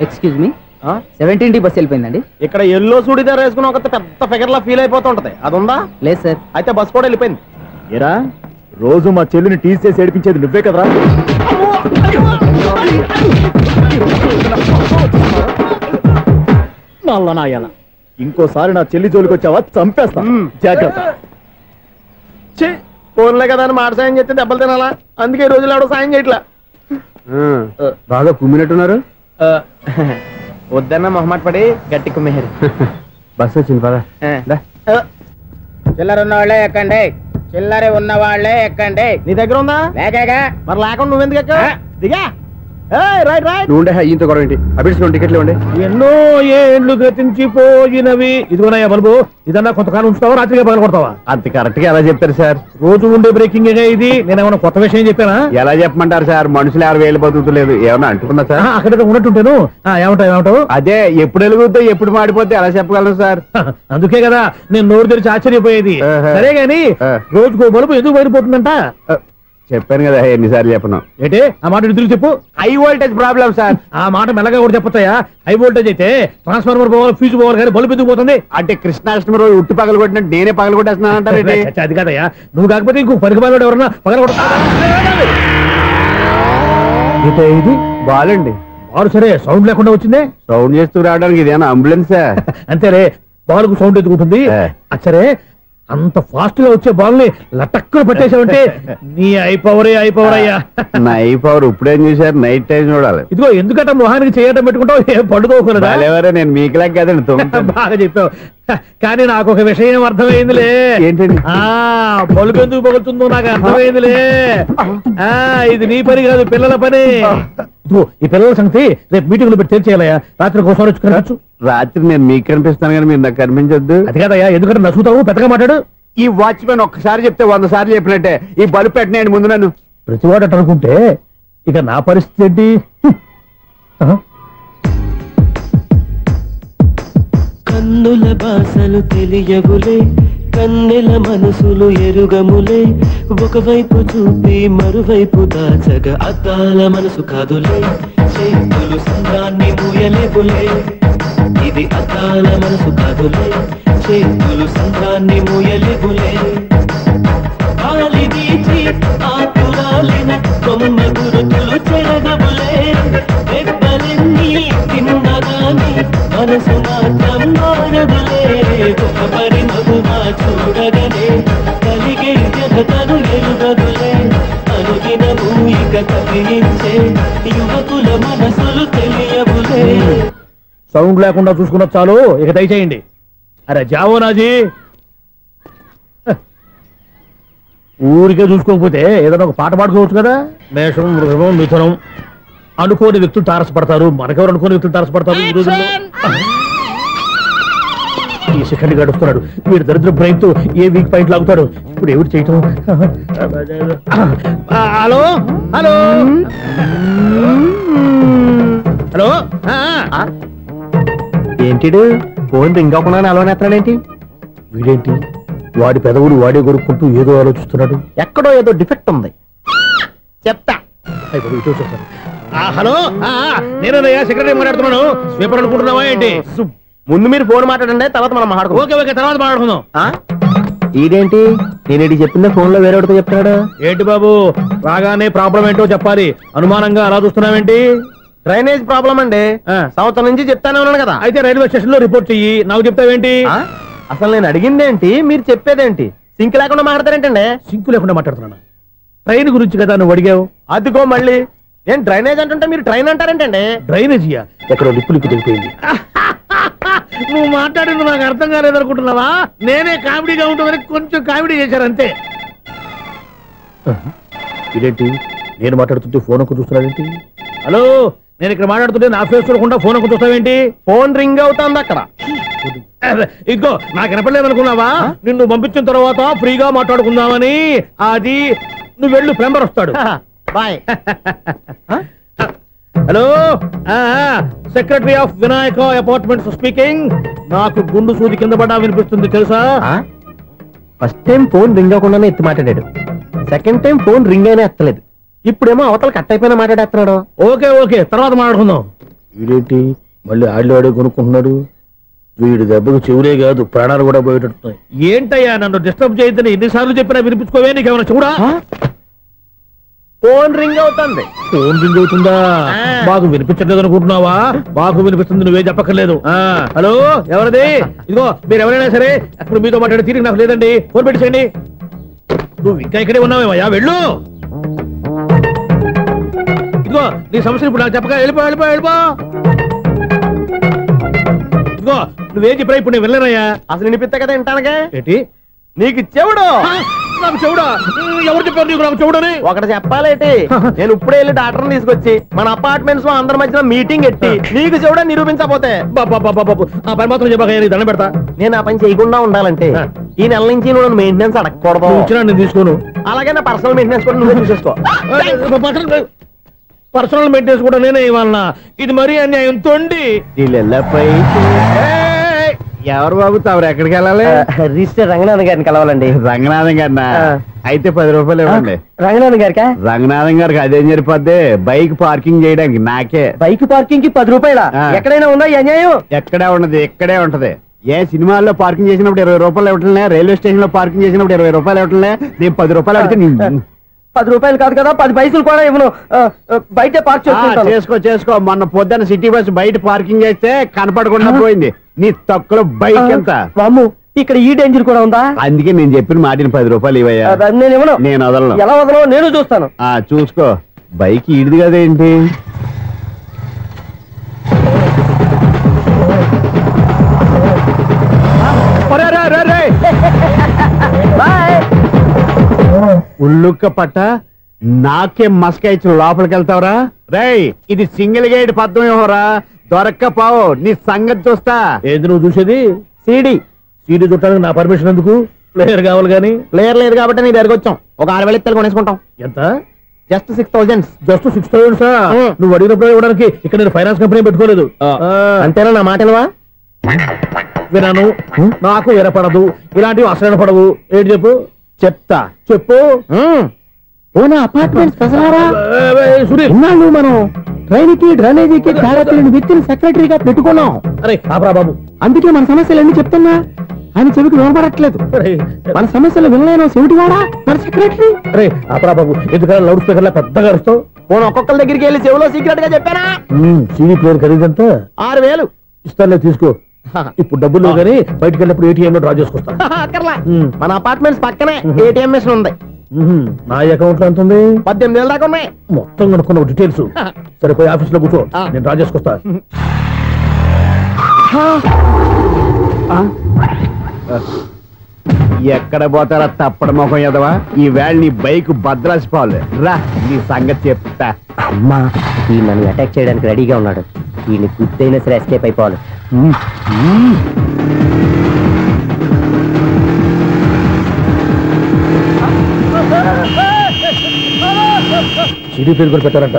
ఎక్స్క్యూజ్ మీ, 17D బస్ వెళ్ళిపోయిందండి. ఇక్కడ ఎల్లో చూడిదార్ వేసుకుని ఒక పెద్ద ఫిగర్ లా ఫీల్ అయిపోతుంటది, అది ఉందా? లేదు సార్. అయితే బస్ కూడా వెళ్ళిపోయింది. ఏరా, రోజు మా చెల్లిని టీస్ చేసి ఏడిపించేది నువ్వే కదరా? నాయన, ఇంకోసారి నా చెల్లి జోలికి వచ్చావా చంపేస్తా, జాగ్రత్త. ఫోన్లే కదా అని మాట సాయం చేస్తే దెబ్బలు తినాలా? అందుకే ఈ రోజులు ఎవడో సాయం చేయట్లా. బాగా కుమ్మినట్టున్నారు. వద్దన్న మొహమాట పడి గట్టి కుమ్మేరు. బస్సు వచ్చింది పద. చిల్లర ఉన్న వాళ్ళే ఎక్కండి, చిల్లర ఉన్న వాళ్ళే ఎక్కండి. నీ దగ్గర ఉందా? లేకగా. మరి లేకుండా నువ్వెందుకు ఎక్క? దిగా. Right right. నువ్వు ఈయంతో గొడవ ఏంటి? అభిడ్స్ టికెట్లు ఇవ్వండి. ఎన్నో ఏండ్లు గతించిపోయినవి. ఇదిగోనయ్యా బల్బు, ఇదన్నా కొంతకాలం ఉంచుతావా, రాత్రిగా పగల కొడతావా? అంత కరెక్ట్ గా ఎలా చెప్తారు సార్? రోజు ఉండే బ్రేకింగ్ ఇది. నేనేమన్నా కొత్త విషయం చెప్పానా? ఎలా చెప్పమంటారు సార్? మనుషులు 60,000 బతుకుతలేదు, ఏమన్నా అంటున్నా సార్? అక్కడ ఉన్నట్టుంటాను. ఏమంటావు? అదే ఎప్పుడు వెలుగుతో ఎప్పుడు మాడిపోతే ఎలా చెప్పగలను సార్? అందుకే కదా నేను నోరు తెరిచి ఆశ్చర్యపోయేది. సరే గాని రోజుకో బల్బు ఎందుకు బయటపోతుందంట? చెప్పాను కదా ఎన్నిసార్లు చెప్పను. ఏంటే ఆ మాట తిరిగి చెప్పు. High voltage problem sir. ఆ మాట మెల్లగా కూడా చెప్పొచ్చాయా? హై వోల్టేజ్ అయితే ట్రాన్స్ఫార్మర్ పోవాలి, ఫ్యూజ్ పోవాలి, కానీ బల్బు ఎందుకు పోతుంది? అంటే కృష్ణాష్టమి రోజు ఉట్టి పగలు కొట్టినట్టు నేనే పగలు కొట్టేస్తున్నానంటారు. అది కాదయ్యా, నువ్వు కాకపోతే ఇంకో పనికి బాలు ఎవరన్నా పగల కొడతా. ఇది బాలండి. బాలు సరే, సౌండ్ లేకుండా వచ్చిందే. సౌండ్ చేస్తూ రావడానికి ఇదేనా అంబులెన్సా? అంతేలే, బాలుకు సౌండ్ ఎందుకుంటుంది. సరే, అంత ఫాస్ట్ గా వచ్చే బాల్ని లటక్కులు పట్టేసావంటే నీ ఐపవర్ అయ్యా. నా ఐపవర్ ఇప్పుడేం చూసారు? నైట్ టైం చూడాలి. ఇదిగో ఎందుకంటే మొహానికి చేయటం పెట్టుకుంటావు, ఏం పడుకోకూడదా? నేను మీకులా కదండి. బాగా చెప్పావు, కానీ నాకు ఒక విషయం అర్థమైందిలే. ఏంటండి? బల్బు ఎందుకు పగులుతుందో నాకు అర్థమైందిలే. ఇది నీ పని కాదు, పిల్లల పని. ఈ పిల్లల సంగతి రేపు మీటింగ్ లో పెట్టి తెలిసేయాలయ్యా. రాత్రి కోసం వచ్చుకోవచ్చు. రాత్రి నేను మీకు కనిపిస్తాను కానీ మీరు నాకు కనిపించొద్దు. అది కాదయ్యా, ఎందుకంటే నచ్చుతావు, పెద్దగా మాట్లాడు. ఈ వాచ్మెన్ ఒక్కసారి చెప్తే 100 సార్లు చెప్పినట్టే. ఈ బల్బు పెట్టినాయండి ముందు నన్ను. ప్రతివాడు అనుకుంటే ఇక నా పరిస్థితి ఏంటి? కన్నుల భాషలు తెలియవులే, కన్నెల మనసులు ఎరుగములే. ఒకవైపు చూపి మరువైపు దాచగా అద్దాల మనసు కాదులే. చేతులు సంద్రాన్ని మూయలేవులే, ఇది అద్దాల మనసు కాదులే. చేతులు సంద్రాన్ని మూయలేవులే. గాలి వీచి ఆకురాలిన కొమ్మ గురుతులు చెరగవులే. దెబ్బలెన్ని తిన్నగాని మనసు మాత్రం మారదులే. ఒక పరిమగుమా చూడగనే కలిగే జగతను ఎరుగదులే. అనుదినము ఇక కవించే యువకుల మనసులు తెలియవులే. సౌండ్ లేకుండా చూసుకున్న చాలు, ఇక దయచేయండి. అరే జావో నాజీ, ఊరికే చూసుకోకపోతే ఏదైనా ఒక పాట పాడుకోవచ్చు కదా. మేషం, వృషభం, మిథునం అనుకోని వ్యక్తులు తారసపడతారు. మనకెవరు అనుకోని వ్యక్తులు తారసపడతారు ఈ రోజుల్లో? ఈ సెకండ్ గడుపుతున్నాడు వీడు దరిద్ర బ్రెయిన్ తో. ఏ వీక్ పాయింట్ లాగుతాడు ఇప్పుడు? ఎవరు చేయటం? Hello hello hello. ఏంటిడు ఫోన్ రింగ్ అవ్వకుండా అలవనేస్తాడేంటి? వీడేంటి వాడి పెదవులు వాడే కొరుక్కుంటూ ఏదో ఆలోచిస్తున్నాడు. ఎక్కడో ఏదో డిఫెక్ట్ ఉంది, చెప్తా. హలో, నేనయ్యా సెక్రటరీ మాట్లాడుతున్నాను. స్వీపర్ అనుకుంటున్నావా ఏంటి? ముందు మీరు ఫోన్ మాట్లాడండి, తర్వాత మనం మాట్లాడుకుందాం. ఓకే ఓకే, తర్వాత మాట్లాడుకుందాం. ఇదేంటి నేను చెప్పిందా ఫోన్ లో వేరే చెప్తాడు ఏంటి బాబు రాగానే ప్రాబ్లం ఏంటో చెప్పాలి అనుమానంగా అలా చూస్తున్నావేంటి డ్రైనేజ్ ప్రాబ్లం అండి సంవత్సరం నుంచి చెప్తానే ఉన్నాను కదా. అయితే రైల్వే స్టేషన్ లో రిపోర్ట్ చెయ్యి నాకు చెప్తావేంటి అసలు నేను అడిగిందేంటి మీరు చెప్పేదేంటి సింక్ లేకుండా మాట్లాడతారేంటండి సింకు లేకుండా మాట్లాడుతున్నాను ట్రైన్ గురించి కదా నువ్వు అడిగావు అదిగో మళ్ళీ నేను డ్రైనేజ్ అంటుంటే మీరు ట్రైన్ అంటారేంటండి డ్రైనేజీయా ఎక్కడో లిప్పు తెలిపోయింది నువ్వు మాట్లాడింది నాకు అర్థం కాలేదనుకుంటున్నావా నేనే కామెడీగా ఉంటుందని కొంచెం కామెడీ చేశారంతే ఇదేంటి నేను మాట్లాడుతుంటే ఫోన్ ఒక్క చూస్తున్నావేంటి హలో నేను ఇక్కడ మాట్లాడుతుంటే నా ఫేస్ చూడకుండా ఫోన్ ఒక్క చూస్తావేంటి ఫోన్ రింగ్ అవుతుంది అక్కడ ఇంకో నాకు వినపడలేదు అనుకున్నావా నిన్ను పంపించిన తర్వాత ఫ్రీగా మాట్లాడుకుందామని అది నువ్వు వెళ్ళు ప్లంబర్ వస్తాడు bye hello secretary of Vinayaka apartments speaking నాకు గుండు సూది కింద పడ్డా వినిపిస్తుంది తెలుసా ఫస్ట్ టైం ఫోన్ రింగ్ అవ్వకుండానే ఎత్తి మాట్లాడాడు సెకండ్ టైం ఫోన్ రింగ్ అయినా ఎత్తలేదు ఇప్పుడేమో అవతల కట్ అయిపోయినా మాట్లాడేస్తున్నాడు ఓకే ఓకే తర్వాత మాట్లాడుకుందాం వీడేంటి మళ్ళీ ఆడిలో కొనుక్కుంటున్నాడు వీడి దెబ్బకు చెవులే కాదు ప్రాణాలు కూడా పోయేటట్టున్నాయి ఏంటయ్యా నన్ను డిస్టర్బ్ చేయొద్దని ఎన్నిసార్లు చెప్పినా వినిపించుకోవే నీకేమైనా చూడా ఫోన్ రింగ్ అవుతుంది ఫోన్ రింగ్ అవుతుందా మాకు వినిపించట్లేదు అనుకుంటున్నావా మాకు వినిపిస్తుంది నువ్వే చెప్పక్కర్లేదు హలో ఎవరిది ఇదిగో మీరు ఎవరైనా సరే అప్పుడు మీతో మాట్లాడే తీరిక నాకు లేదండి ఫోన్ పెట్టేసేయండి నువ్వు ఇంకా ఇక్కడే ఉన్నావేమయ్యా వెళ్ళు ఇదిగో నీ సమస్య ఇప్పుడు నాకు చెప్పగా వెళ్ళిపో ఇదిగో నువ్వేం చెప్పరా ఇప్పుడు నేను వెళ్ళానయ్యా అసలు వినిపిస్తా కదా వింటానగా ఏంటి నీకు చెవుడు నాకు చెవుడా ఎవరు చెప్పారు నీకు నాకు చెవుడని ఒకటి చెప్పాలేటి నేను ఇప్పుడే వెళ్ళి డాక్టర్ తీసుకొచ్చి మన అపార్ట్మెంట్స్ లో అందరి మధ్యన మీటింగ్ ఎట్టి నీకు చెవుడా నిరూపించకపోతే ఆ పని మాత్రం చెప్పగా దండం పెడతా నేను ఆ పని చేయకుండా ఉండాలంటే ఈ నెల నుంచి నువ్వు మెయింటెనెన్స్ అడగకూడదు నేను తీసుకోను అలాగే నా పర్సనల్ మెయింటెనెన్స్ కూడా నువ్వే చూసేసుకో పర్సనల్ మెయింటెనెన్స్ కూడా నేనే ఇవ్వాలన్నా ఇది మరీ అన్యాయం తొండి ఎవరు బాబు తమరు ఎక్కడికి వెళ్ళాలి రిజిస్టర్ రంగనాథ్ గారిని కలవాలండి రంగనాథం గారినా అయితే 10 రూపాయలు ఇవ్వండి రంగనాథ్ గారికా రంగనాథం గారికి అదేం సరిపోద్ది బైక్ పార్కింగ్ చేయడానికి నాకే బైక్ పార్కింగ్ కి 10 రూపాయల ఎక్కడైనా ఉందా ఈ అన్యాయం ఎక్కడే ఉండదు ఇక్కడే ఉంటది ఏ సినిమాల్లో పార్కింగ్ చేసినప్పుడు 20 రూపాయలు ఇవ్వట్లే రైల్వే స్టేషన్ లో పార్కింగ్ చేసినప్పుడు 20 రూపాయలు ఇవ్వట్లే నేను 10 రూపాయలు అడిగితే 10 రూపాయలు కాదు కదా 10 పైసలు కూడా ఇవ్వను బయట పార్క్ చేసుకో మొన్న పొద్దున్న సిటీ బస్ బయట పార్కింగ్ చేస్తే కనపడకుండా పోయింది నీ తక్కువ బైక్ ఎంత మాము ఇక్కడ ఈ డేంజర్ కూడా ఉందా అందుకే నేను చెప్పిన మాటిని 10 రూపాయలు ఇవ్వయా నేను ఇవ్వను నేను వదలను ఎలా వదలను నేను చూస్తాను చూసుకో బైక్ ఈడిది కదేంటి ఉల్లుక్క పట్ట నాకే మస్క ఇచ్చిన లోపలికి వెళ్తావరా రేయ్ ఇది సింగిల్ గేట్ పద్మం ఇవ్వరా దొరక్కపోవు నీ సంగతి చూస్తా ఏది నువ్వు చూసేది సీడీ చుట్టానికి నా పర్మిషన్ ఎందుకు ప్లేయర్ కావాలి గానీ ప్లేయర్ లేదు కాబట్టి నీ దగ్గరకు వచ్చాం ఒక 6,000 ఇత్తలు కొనేసుకుంటాం ఎంత జస్ట్ 6,000 జస్ట్ 6,000 నువ్వు అడిగినప్పుడు ఇవ్వడానికి ఇక్కడ నేను ఫైనాన్స్ కంపెనీ పెట్టుకోలేదు అంతేనా నా మాటలువా విన్నాను నాకు ఎరపడదు ఇలాంటివి అసలు పడవు ఏంటి చెప్తా చెప్పు అపార్ట్మెంట్ మనం ట్రైన్ కి డ్రైనేజీకి వ్యక్తిని సెక్రటరీగా పెట్టుకున్నాం అరే ఆపరా బాబు అందుకే మన సమస్యలన్నీ చెప్తున్నా ఆయన చెవికి వినపడట్లేదు మన సమస్యలు వినలేను చెవిటివాడా మన సెక్రటరీ అరే ఆపరా బాబు ఎందుకంటే లౌడ్ స్పీకర్ లా పెద్దగా అరుస్తావు పోను ఒక్కొక్కరి దగ్గరికి వెళ్ళి చెవిలో సీక్రెట్ గా చెప్పానా సీడీ ప్లేయర్ ఖరీదంతా 6,000 ఇస్తానులే తీసుకో ఇప్పుడు డబ్బులు లేవు కానీ బయటకు వెళ్ళినప్పుడు ఏటీఎం లో డ్రా చేసుకొస్తా మన అపార్ట్మెంట్స్ పక్కనే ఏటీఎం మిషన్ ఉంది నా అకౌంట్ లో ఎంత ఉంది 18,000 దాకా ఉన్నాయి మొత్తం కనుక్కున్న డీటెయిల్స్ సరిపోయి ఆఫీస్ లో కూర్చో నేను డ్రా చేసుకొస్తా ఎక్కడ పోతారా తప్పడ మొఖం ఎదవా ఈ వేళ నీ బైక్ భద్రాసిపోవాలి రా నీ సంగతి చెప్తా అమ్మా ఈ నన్ను అటాక్ చేయడానికి రెడీగా ఉన్నాడు ఈయన గుర్తైనా సరే ఎస్కేప్ అయిపోవాలి సీడీ పేరు కూడా పెట్టారంట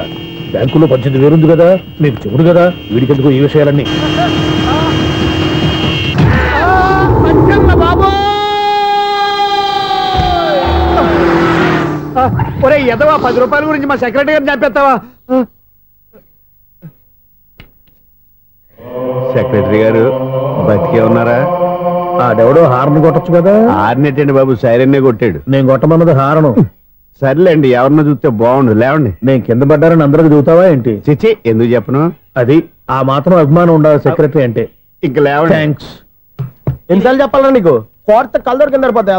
బ్యాంకులో 18,000 ఉంది కదా మీకు చెవుడు కదా వీడికెందుకు ఈ విషయాలన్నీ ఒరే ఎదవా 10 రూపాయల గురించి మా సెక్రటరీ గారిని చంపేస్తావా సెక్రటరీ గారు బతికే ఉన్నారా ఆడెవడో హార్న్ కొట్టచ్చు కదా. ఆరినట్టండి బాబు, సైరన్నే కొట్టాడు. నేను కొట్టమన్నది హారను. సర్లేండి, ఎవరన్నా చూస్తే బాగుండు. లేవండి. నేను కింద పడ్డారని అందరికి చూతావా ఏంటి? చిచ్చి, ఎందుకు చెప్పను? అది ఆ మాత్రం అభిమానం ఉండాలి సెక్రటరీ అంటే. ఇంకా లేవండి. థ్యాంక్స్. ఎన్నిసార్లు చెప్పాలా నీకు? కోర్త కలర్ కింద పోతాయి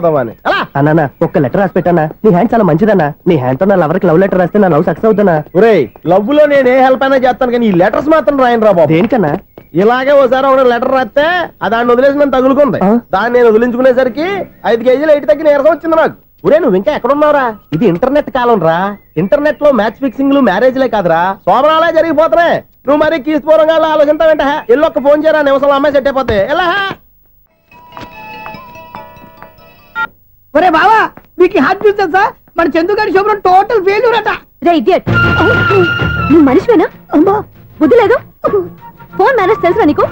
అన్నా. ఒక్క లెటర్ రాసి పెట్టానా? నీ హ్యాండ్ చాలా మంచిదన్నా. నీ హ్యాండ్ తో నా లవర్కి లవ్ లెటర్ రాస్తే నా లవ్ సక్సెస్ అవుతానా? ఒరే, లవ్ లో నేను ఏ హెల్ప్ అయినా చేస్తాను, కానీ ఈ లెటర్స్ మాత్రం రాయను రా బాబు. దేనికన్నా? ఇలాగే ఓసారి ఒక లెటర్ రాస్తే దాన్ని వదిలేసి నన్ను తగులుకుంది. దాన్ని నేను వదిలించుకునేసరికి 5 కేజీలు 8 తగ్గి నీరసం వచ్చింది నాకు. ఒరే, నువ్వు ఇంకా ఎక్కడున్నావురా? ఇది ఇంటర్నెట్ కాలం రా. ఇంటర్నెట్ లో మ్యాచ్ ఫిక్సింగ్లు మ్యారేజ్లే కాదురా, శోభనాలే జరిగిపోతున్నాయి. నువ్వు మరి కీస్పూరంగా ఆలోచించావంట. ఎల్లొక్క ఫోన్ చేయరా, నిమిషంలో అమ్మాయి సెట్ అయిపోతే. ఎలా? ఒరే బావా, మీకు హార్ట్ న్యూస్ తెలుసా? మన చందుగారి శోభనం టోటల్ ఫెయిల్యూర్ అట. రే ఇడియట్, నువ్వు మనిషివేనా? అమ్మా, బుద్ధి లేదు. ఫోన్ మేనేజ్ తెలుసా నీకు?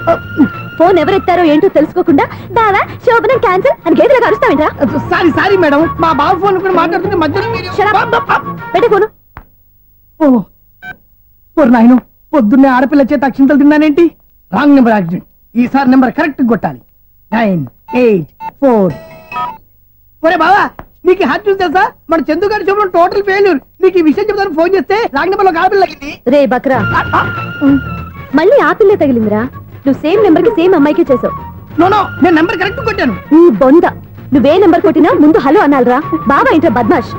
ఫోన్ ఎవరెత్తారో ఏంటో తెలుసుకోకుండా బావా శోభనం క్యాన్సిల్ అని గేదెలకు అరుస్తావేంట్రా? సారీ మేడం, మా బావ ఫోన్ కూడా మాట్లాడుతుంటే మధ్యలో పెట్టే ఫోను. ఓ నాయను, పొద్దున్నే ఆడపిల్ల చేత అక్షింతలు తిన్నానేంటి? Wrong number accident. ఈసారి నెంబర్ కరెక్ట్ కొట్టాలి. 984. ఒరే బావా, నీకు హార్ట్ న్యూస్ తెలుసా? మన చందుగారి శోభనం టోటల్ ఫెయిల్యూర్. నీకు ఈ విషయం చెప్తాను ఫోన్ చేస్తే రాంగ్ నెంబర్ లో ఆడపిల్ల తగ్గింది. రే బక్రా, మళ్ళీ ఆ పిల్లే తగిలిందిరా. నువ్వు సేమ్ నెంబర్ కి సేమ్ అమ్మాయికే చేసావు. నో, నేను నెంబర్ కరెక్ట్ కొట్టాను. నీ బొంద, నువ్వే నెంబర్ కొట్టినా ముందు హలో అనాలరా. బావా ఏంట్రా బద్మాష్?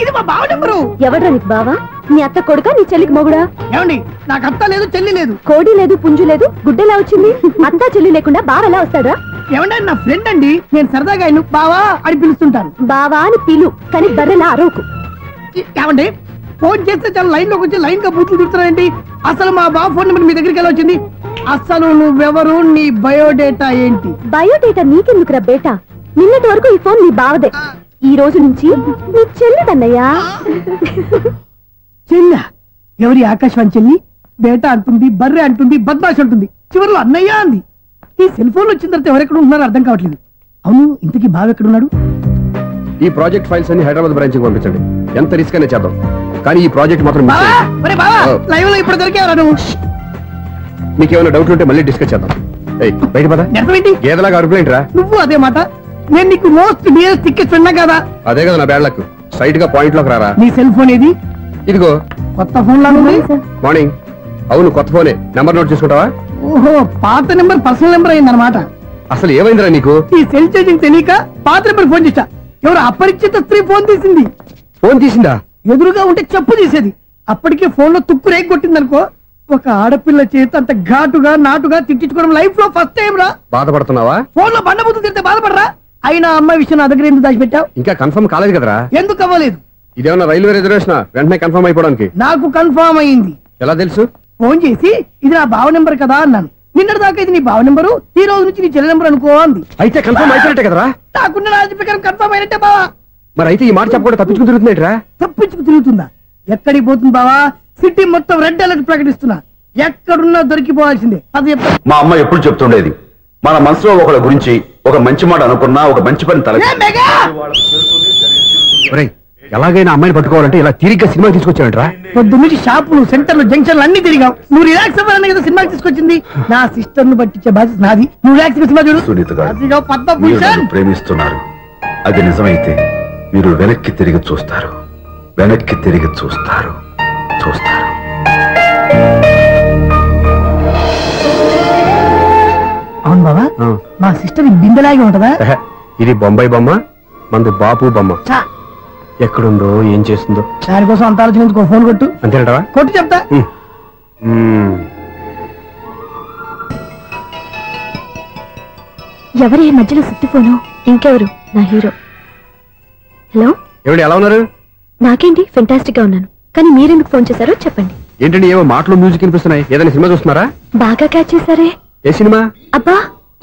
ఇది మా బావ నెంబరు. ఎవడ్రా నీకు బావా? నీ అత్త కొడుక, నీ చెల్లికి మొగుడా? ఏమండి, నాకు అత్త లేదు, చెల్లి లేదు. కోడి లేదు, పుంజు లేదు, గుడ్డెలా వచ్చింది? అత్త చెల్లి లేకుండా బావ ఎలా వస్తాడా? ఏమండి, నా ఫ్రెండ్ అండి. నేను సరదాగా ఆయన బావా అని పిలుస్తుంటాను. బావా అని పిలు, కానీ బర్రెలా అరవకు. ఏమండి, ఫోన్ చేస్తే చాలా లైన్ లోకి వచ్చి లైన్ గా బూతులు తిడుతున్నాయండి. అసలు మా బావ ఫోన్ నెంబర్ మీ దగ్గరికి ఎలా వచ్చింది? అసలు నువ్వెవరు, నీ బయోడేటా ఏంటి? బయోడేటా నీకెందుకురా బేటా? నిన్నటి వరకు ఈ ఫోన్ నీ బావదే, ఈ రోజు నుంచి నీ చెల్లిదన్నయ్యా. చెల్ల? ఎవరి ఆకాశవాణి చెల్లి? బేటా అంటుంది, బర్రె అంటుంది, బద్మాష్ అంటుంది, చివరిలో అన్నయ్య అంది. ఈ సెల్ ఫోన్ వచ్చిన తర్వాత ఎవరెక్కడ ఉంటున్నారో అర్థం కావట్లేదు. అవును, ఇంతకీ బావ ఎక్కడున్నాడు? ఈ ప్రాజెక్ట్ ఫైల్స్ అన్ని హైదరాబాద్ బ్రాంచ్ పంపించండి. ఎంత రిస్క్ అనే చేద్దాం, కానీ ఈ ప్రాజెక్ట్ మాత్రం లైవ్ లో ఇప్పుడు దొరికేవరా నువ్వు? మీకేమైనా డౌట్ ఉంటే మళ్ళీ డిస్కస్ చేద్దాం. బయట పద. గేదలాగా అరుపులేంట్రా? నువ్వు అదే మాట. నేను నీకు మోస్ట్ డియరెస్ట్ టికెట్స్ విన్నా కదా. అదే కదా నా బ్యాడ్ లక్. స్ట్రైట్ గా పాయింట్ లోకి రారా. నీ సెల్ ఫోన్ ఏది? ఇదిగో. కొత్త ఫోన్ లాగా ఉంది. మార్నింగ్. అవును, కొత్త ఫోనే. నెంబర్ నోట్ చేసుకుంటావా? ఓహో, పాత నెంబర్ పర్సనల్ నెంబర్ అయిందన్నమాట. అసలు ఏమైందిరా నీకు? ఈ సెల్ చేంజింగ్ తెలియక పాత నెంబర్ ఫోన్ చేశా. ఎవరు అపరిచిత స్త్రీ ఫోన్ తీసింది. ఫోన్ తీసిందా? ఎదురుగా ఉంటే చెప్పు తీసేది. అప్పటికే ఫోన్ లో తుక్కు రేగి కొట్టిందనుకో. ఒక ఆడపిల్ల చేత అంత ఘాటుగా నాటుగా తిట్టించుకోవడం లైఫ్ లో ఫస్ట్ టైం రా. బాధపడుతున్నావా? ఫోన్ లో బండబుద్ధులు తింటే బాధపడరా? అయినా అమ్మాయి విషయం నా దగ్గర ఎందుకు దాచిపెట్టావు? ఇంకా కన్ఫర్మ్ కాలేదు కదరా. ఎందుకు అవ్వలేదు? ఇదేమన్నా రైల్వే రిజర్వేషన్? వెంటనే కన్ఫర్మ్ అయిపోవడానికి. నాకు కన్ఫర్మ్ అయింది. ఎలా తెలుసు? ఫోన్ చేసి ఇది నా బావ నెంబర్ కదా అన్నాను. నిన్నటి దాకా ఇది నీ బావ నెంబరు, ఈ రోజు నుంచి నీ చెల్లి నెంబర్ అనుకో అంది. అయితే కన్ఫర్మ్ అయిపోయినట్టే కదరా? నాకున్న రాజు ప్రకారం కన్ఫర్మ్ అయినట్టే బావా. మరి అయితే ఈ మాట చెప్పకుండా తప్పించుకు తిరుగుతున్నట్రా? తప్పించుకు తిరుగుతుందా? ఎక్కడికి పోతుంది బావా? సిటీ మొత్తం రెడ్ అలర్ట్ ప్రకటిస్తున్నా. ఎక్కడున్నా దొరికిపోవాల్సిందే. అది మా అమ్మ ఎప్పుడు చెప్తుండేది, మన మనసులో ఒకళ్ళ గురించి ఒక మంచి మాట అనుకున్నా ఒక మంచి పని తల. ఎలాగైనా అమ్మాయిని పట్టుకోవాలంటే ఇలా తిరిగ్గా సినిమా తీసుకొచ్చాడంట్రా. పొద్దున్నుంచి షాపులు, సెంటర్లు, జంక్షన్లు అన్ని తిరిగావు. నువ్వు రిలాక్స్ అవ్వాలని కదా సినిమాకి తీసుకొచ్చింది. నా సిస్టర్ ను పట్టించే బాధ్యత నాది. నువ్వు రిలాక్స్ సినిమా చూడు. సునీత గారు, మీరు నన్ను ప్రేమిస్తున్నారు. అది నిజమైతే మీరు వెనక్కి తిరిగి చూస్తారు, వెనక్కి తిరిగి చూస్తారు, చూస్తారు. అవును బాబా, మా సిస్టర్ బిందెలాగే ఉంటదా? ఇది బొంబాయి బొమ్మ, మంది బాపు బొమ్మ. ఎక్కడుందో ఏం చేస్తుందో దానికోసం అంత ఆలోచించుకో. ఫోన్ కొట్టు. అంతేనటవా? కొట్టు చెప్తా. ఎవరి మధ్యలో సుత్తి ఫోను? ఇంకెవరు? నా హీరో. హలో, ఎవరు? ఎలా ఉన్నారు? నాకేంటి, ఫెంటాస్టిక్ గా ఉన్నాను. కానీ మీరెందుకు ఫోన్ చేశారో చెప్పండి. ఏంటండి ఏమో మాటలు మ్యూజిక్ వినిపిస్తున్నాయి? ఏదైనా సినిమా చూస్తున్నారా? బాగా క్యాచ్ చేశారే. ఏ సినిమా? అబ్బా,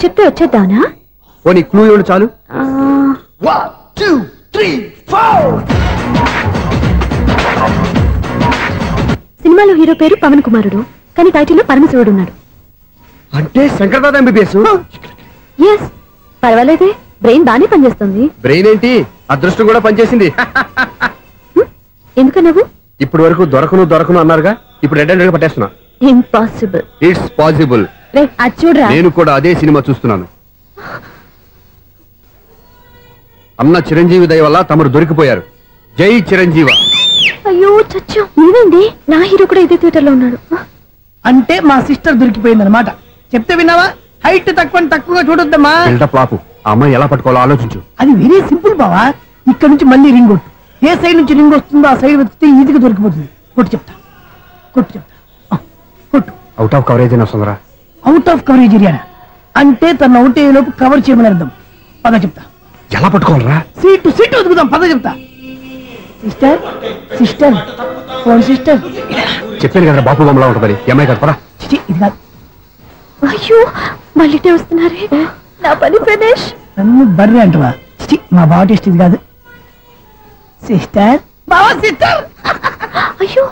చెప్తే వచ్చేద్దానా? ఓ నీ క్లూ ఇవ్వండి చాలు. 1 2 3 4. సినిమాలో హీరో పేరు పవన్ కుమారుడు, కానీ టైటిల్లో పరమశివుడు ఉన్నాడు. అంటే శంకర్దాద ఎంబీబీఎస్? ఎస్, పర్వాలేదే, బ్రెయిన్ బానే పనిచేస్తుంది. బ్రెయిన్ ఏంటి, అదృష్టం కూడా పనిచేసింది. ఎందుకన్నావు? ఇప్పటి వరకు దొరకను అన్నారుగా, ఇప్పుడు రెడ్ హ్యాండెడ్ గా పట్టేస్తున్నా. ఇంపాసిబుల్. It's possible. అది చూడరా. నేను కూడా అదే సినిమా చూస్తున్నాను. అన్న చిరంజీవి దయ వల్ల తమరు దొరికిపోయారు. జై చిరంజీవ. అయ్యో చచ్చా, ఏమైంది? నా హీరో కూడా ఇదే థియేటర్ లో ఉన్నాడు. అంటే మా సిస్టర్ దొరికిపోయింది అనమాట. చెప్తే విన్నావా? హైట్ తక్కువగా చూడొద్దమ్మా. పాపు ఆ అమ్మాయి ఎలా పట్టుకోవాలో ఆలోచించు. అది వెరీ సింపుల్ బావా. ఇక్కడ నుంచి మళ్ళీ రింగ్ కొట్టు. ఏ సైడ్ నుంచి రింగ్ వస్తుందో ఆ సైడ్ వెతికితే ఈజీగా దొరికిపోతుంది. కొట్టు చెప్తా. కొట్టు. అవుట్ ఆఫ్ కవరేజ్ అయినా వస్తుందిరా. అవుట్ ఆఫ్ కవరేజ్ ఏరియా అంటే తన అవుట్ అయ్యేలోపు కవర్ చేయమని అర్థం. పద చెప్తా. ఎలా పట్టుకోవాలరా? సీటు వదుకుదాం. పద చెప్తా. Sister phone sister. చెప్పాను కదా బాపు బొమ్మలా ఉంటుంది. అమ్మాయి కదా పరా. ఇది కాదు. అయ్యో మళ్ళీ వస్తున్నారే. నా పని ప్రదేశ్. నన్ను బర్రె అంటవా? మా బావ టేస్ట్ ఇది కాదు. సిస్టర్ బావా సిస్టర్. అయ్యో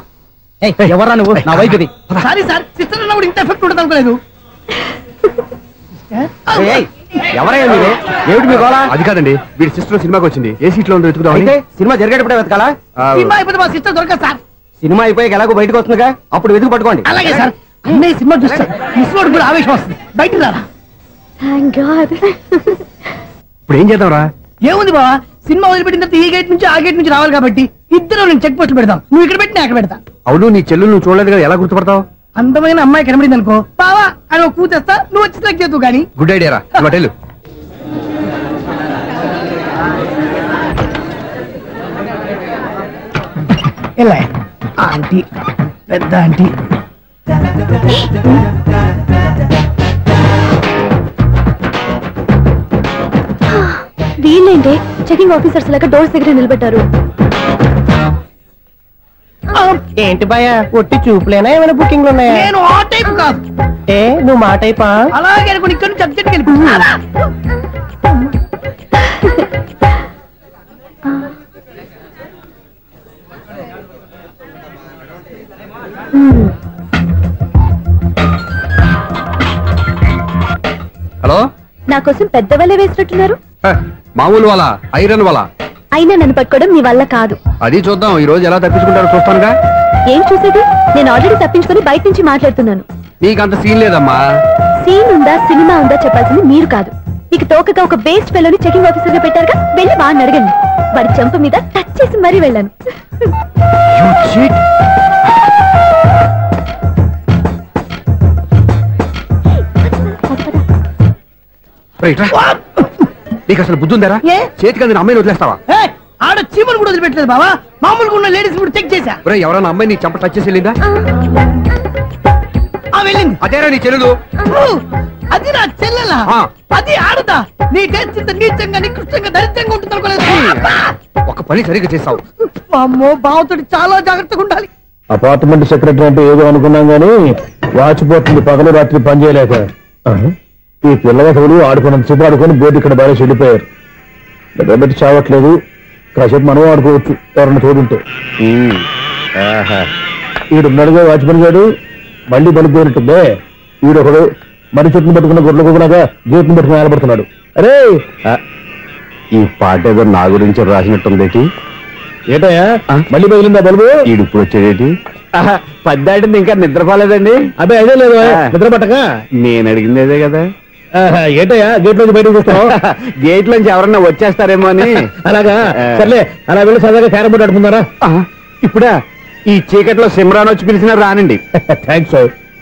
ఎవరా నువ్వు? నా వైపు ఇది. సారీ సార్, సిస్టర్ అన్నప్పుడు ఇంత ఎఫెక్ట్ ఉండదు అనుకోలేదు. ఎవరయ్యా మీరు? ఏమిటి మీ గోళ? అది కాదండి, వీడి సిస్టర్ సినిమాకి వచ్చింది. ఏ సీట్ లో ఉందో వెతుకుదాం. అయితే సినిమా జరిగేటప్పుడే వెతకాలా? సినిమా అయిపోతే మా సిస్టర్ దొరకదు సార్. సినిమా అయిపోయాక ఎలాగో బయటకు వస్తుందిగా, అప్పుడు వెతుకు పట్టుకోండి. అలాగే సార్. అన్నయ్య సినిమా చూస్తారు. మిస్వాడు కూడా ఆవేశం వస్తుంది. బయట రారా. Thank God. ఇప్పుడు ఏం చేద్దాంరా? ఏముంది బావా, సినిమా వదిలిపెట్టిన తర్వాత ఈ గేట్ నుంచి ఆ గేట్ నుంచి రావాలి కాబట్టి ఇద్దరు నేను చెక్ పోస్టులు పెడతాం. నువ్వు ఇక్కడ పెట్టి నేను అక్కడ పెడతా. అవును, నీ చెల్లెలు నువ్వు చూడలేదు కదా, ఎలా గుర్తుపడతావు? అందమైన అమ్మాయి కనబడింది అనుకో బావా అని ఒక కూతేస్తా. నువ్వు వచ్చి సెలెక్ట్ చేద్దు కానీ. గుడ్ ఐడియా రా. హోటల్ ఎలా ఆంటీ, పెద్ద ఆంటీ. వీళ్ళేంటి చెకింగ్ ఆఫీసర్స్ లాగా డోర్స్ దగ్గర నిలబెట్టారు. ఏంటి భయ, ఒట్టి చూపులేనా ఏమైనా బుకింగ్లు ఉన్నాయా? నేను ఆ టైప్ కాదు. ఏ నువ్వు మా టైపా? అలాగే అనుకుని ఇక్కడ నుంచి అర్జెంట్కి వెళ్ళిపోతున్నా. హలో, నా కోసం పెద్ద వలే వేసినట్టున్నారు. మామూలు వాళ్ళ ఐరన్ వాళ్ళ. అయినా నన్ను పట్టుకోవడం మీ వల్ల కాదు. అది చూద్దాం ఈ రోజు ఎలా తప్పించుకుంటారో చూస్తానుగా. ఏం చూసేది? నేను ఆల్రెడీ తప్పించుకొని బయట నుంచి మాట్లాడుతున్నాను. నీకంత సీన్ లేదమ్మా. సీన్ ఉందా సినిమా ఉందా చెప్పాల్సింది మీరు కాదు. మీకు తోకగా ఒక బేస్ట్ ఫెలోని చెకింగ్ ఆఫీసర్ గా పెట్టారుగా, వెళ్ళి వాడిని అడగండి. వాడి చెంప మీద టచ్ చేసి మరీ వెళ్ళాను. నీకు అసలు బుద్ధి ఉందారా? చేతికి అందిన అమ్మాయిని వదిలేస్తావా? ఆడ చీమను కూడా వదిలిపెట్టలేదు బావా. మామూలుగా ఉన్న లేడీస్ కూడా చెక్ చేశా. ఎవరైనా అమ్మాయి నీ చెంప టచ్ చేసి వెళ్ళిందా? వెళ్ళింది. అదేరా నీ చెల్లెలు? అది నా చెల్లెలా? అది ఆడదా? నీ టేస్ట్ ఇంత నీచంగా నికృష్టంగా దరిద్రంగా ఉంటుంది అనుకోలేదు. ఒక పని సరిగ్గా చేస్తావు. అమ్మో, బావతోటి చాలా జాగ్రత్తగా ఉండాలి. అపార్ట్మెంట్ సెక్రటరీ అంటే ఏదో అనుకున్నాం గానీ వాచిపోతుంది పగలు రాత్రి పని చేయలేక. ఈ పిల్లగతులు ఆడుకున్నంత సేపు ఆడుకొని బోర్డు ఇక్కడ బాగా చెడిపోయారు. నిద్రబెట్టి చావట్లేదు. కాసేపు మనం ఆడుకోవచ్చు ఎవరన్నా తోడుంటే. ఈడున్నాడుగా వాచ్మెన్ గారు, మళ్ళీ బలిపోయినట్టుందే. ఈడొకడు మరి చెట్టును పట్టుకున్న గొడ్ల కుక్కలాగా గేట్ను పట్టుకుని నిలబడుతున్నాడు. అరే, ఈ పాట ఏదో నా గురించి రాసినట్టుంది. ఏటయ్యా మళ్ళీ పగిలిందా బల్బు? ఈడు ఇప్పుడు వచ్చేదేటి? పద్దాటింది ఇంకా నిద్రపోలేదండి. అదే అదే లేదు నిద్ర పట్టక. నేను అడిగింది అదే కదా. ఏటయ్యా గేట్ నుంచి బయటకు చూస్తావు? గేట్ లోంచి ఎవరన్నా వచ్చేస్తారేమో అని. అలాగా, సర్లే అలా వెళ్ళి సరదాగా క్యారం బోర్డు ఆడుకున్నారా? ఇప్పుడా ఈ చీకట్లో సిమ్రాన్ వచ్చి పిలిచినా రానండి. థ్యాంక్స్.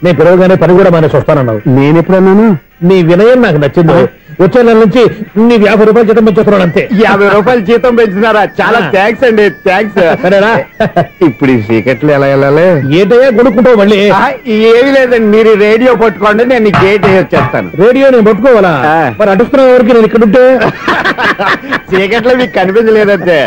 నేను పిలవగానే పని కూడా మానేసి వస్తానన్నావు. నేను ఎప్పుడన్నాను? నీ వినయం నాకు నచ్చింది. వచ్చే నెల నుంచి నీ 50 రూపాయలు జీతం పెంచుతున్నాను అంతే. 50 రూపాయలు జీతం పెంచినారా? చాలా థ్యాంక్స్ అండి. థ్యాంక్స్. సరేనా? ఇప్పుడు ఈ చీకట్లు ఎలా వెళ్ళాలి? ఏంటయ్యా కొనుక్కుంటావు మళ్ళీ? ఏమి లేదండి, మీరు రేడియో పట్టుకోండి, నేను గేట్ వేసి వచ్చేస్తాను. రేడియో నేను పట్టుకోవాలా? మరి అడుస్తున్నా ఎవరికి నేను ఇక్కడ ఉంటే? చీకట్లో మీకు కనిపించలేదంటే.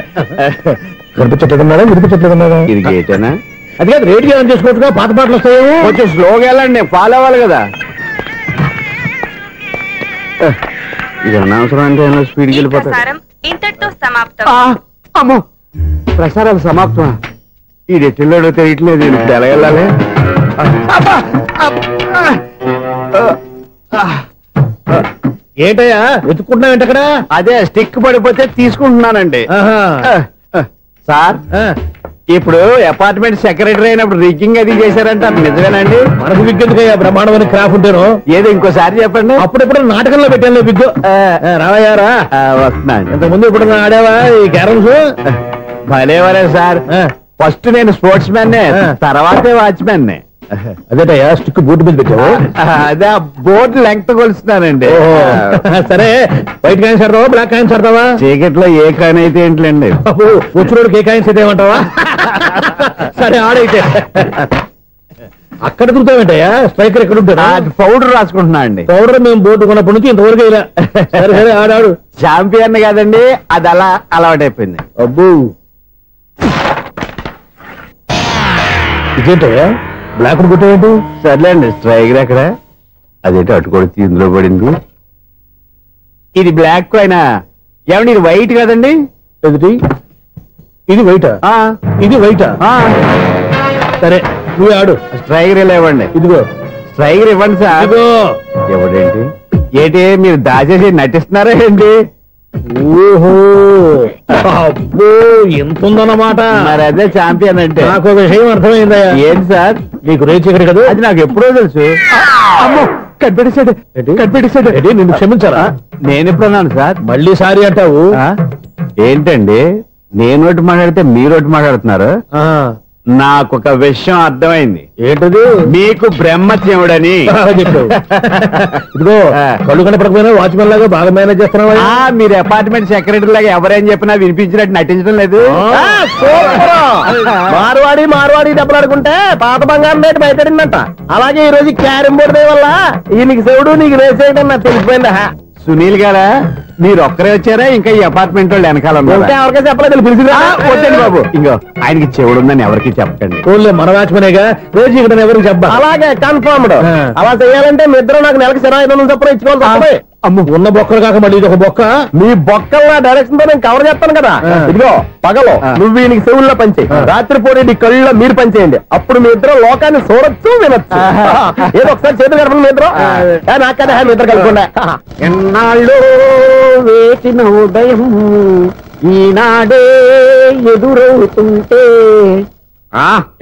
కనిపించట్లేదన్నారా వినిపించట్లేదన్నారా? ఇది గేటేనా? అది కాదు, రేడియో ఆన్ చేసుకోవచ్చుగా, పాత పాటలు వస్తాయేమో. కొంచెం స్లోగా వెళ్ళండి, నేను ఫాలో అవ్వాలి కదా. ఇది అనవసరం అంటే స్పీడ్కి వెళ్ళిపోతాయి. ఇంతటితో సమాప్తం. అమ్మో, ప్రసారాలు సమాప్తం. ఈ రెట్టిల్లోడో తెలియట్లేదు. ఇప్పుడు ఎలా వెళ్ళాలి? ఏంటయ్యా వెతుక్కుంటున్నావు అక్కడ? అదే స్టిక్ పడిపోతే తీసుకుంటున్నానండి. సార్, ఇప్పుడు అపార్ట్మెంట్ సెక్రటరీ అయినప్పుడు రిగ్గింగ్ అది చేశారంట నిజమేనండి? మనకు విగ్గెందుకయ్యా బ్రహ్మాండమైన క్రాఫ్ ఉంటాను. ఏదో ఇంకోసారి చెప్పండి. అప్పుడెప్పుడు నాటకంలో పెట్టాను విగ్గు. రావయ్యారా వస్తున్నాను. ఇంతకుముందు ఇప్పుడు ఆడావా ఈ క్యారమ్స్? భలేవరే సార్. ఫస్ట్ నేను స్పోర్ట్స్ మ్యాన్, తర్వాతే వాచ్మెన్. అదేటయ్యా స్టిక్ బూట్ మీద పెట్టావు. అదే బోర్డు లెంగ్త్ కొలుస్తున్నానండి. సరే వైట్ కాయిన్స్ ఆడతావా బ్లాక్ కాయిన్స్ ఆడతావా? చీకట్లో ఏ కాయిన్ అయితే ఏంటండి, వచ్చినోడికి ఏ కాయిన్స్ అయితే ఏమంటావా? సరే ఆడైతే. అక్కడ తిరుగుతావేంటయ్యా? స్ట్రైకర్ ఎక్కడ ఉంటారా? పౌడర్ రాసుకుంటున్నా అండి. పౌడర్ మేము బోర్డు కొన్నప్పటి నుంచి ఇంతవరకు ఇలా. సరే సరే ఆడాడు. ఛాంపియన్ కాదండి, అది అలా అలవాటైపోయింది. అబ్బు ఇదేంటయ్యా బ్లాక్ కొట్టేయండి. సర్లేండి. స్ట్రైకర్ ఎక్కడ? అదేంటి అటుకొడితే ఇందులో పడింది. ఇది బ్లాక్ కాయినా? ఏమండి ఇది వైట్ కదండి? ఎదుటి ఇది వైటా? ఇది వైటా? సరే నువ్వు ఆడు. స్ట్రైకర్ ఇలా ఇవ్వండి. ఇదిగో స్ట్రైకర్ ఇవ్వండి సార్. ఇదిగో. ఎవడేంటి ఏంటి మీరు దాచేసి నటిస్తున్నారా ఏంటి? ఓహో అబ్బో ఎంత ఉందన్నమాట. మరి అదే ఛాంపియన్ అంటే. నాకు ఒక విషయం అర్థమైందయ్యా. ఏంటి సార్? నీకు రేచి ఇక్కడ కదా? అది నాకు ఎప్పుడో తెలుసు. అమ్మో కనిపెట్టేశాడు. నిన్ను క్షమించారా? నేను ఎప్పుడన్నాను సార్? మళ్ళీ సారీ అంటావు. ఏంటండి నేను ఒకటి మాట్లాడితే మీరు ఒకటి మాట్లాడుతున్నారు. నాకు ఒక విషయం అర్థమైంది. ఏంటది? మీకు బ్రహ్మత్యముడని చెప్పావు. ఇదిగో కళ్ళు కనపడకపోయినా వాచ్మెన్ లాగా బాగా మేనేజ్ చేస్తున్నావా? మీరు అపార్ట్మెంట్ సెక్రటరీ లాగా ఎవరేం చెప్పినా వినిపించినట్టు నటించడం లేదు. మార్వాడి దెబ్బలాడుకుంటే పాత బంగారం రేటు బయటడిందంట. అలాగే ఈ రోజు క్యారం బోర్డు వల్ల ఈయనకి శివుడు నీకు రేసేయడం నాకు తెలిసిపోయిందా? సునీల్ గారా మీరు ఒక్కరే వచ్చారా? ఇంకా ఈ అపార్ట్మెంట్ వాళ్ళు వెనకాల ఎవరికీ చెప్పలేదు. వద్దండి బాబు, ఇంకో ఆయనకి చెవుడు ఉందని ఎవరికి చెప్పకండి. ఓన్లీ మన వాచ్మనేగా రోజు ఇక్కడ ఎవరికి చెప్పా. అలాగే కన్ఫర్మ్డ్. అలా చేయాలంటే మీ ఇద్దరు నాకు నెలకి 2500 చొప్పున ఇచ్చుకోవాలి. అమ్మ ఉన్న బొక్కలు కాక మళ్ళీ ఇది ఒక బొక్క. మీ బొక్కల డైరెక్షన్ తో నేను కవర్ చేస్తాను కదా. ఇదిగో పగలో నువ్వు ఈయనకి చెవుల్లో పనిచేయి, రాత్రి పూట నీ కళ్ళలో మీరు పనిచేయండి. అప్పుడు మీ ఇద్దరు లోకాన్ని చూడొచ్చు వినొచ్చు. ఏదో ఒకసారి చేతులు కలపండి మీ ఇద్దరు. నాకనే మీ ఇద్దరు కలుపుకుండా. ఎన్నాళ్ళు వేసిన ఉదయం ఈనాడే ఎదురవుతుంటే.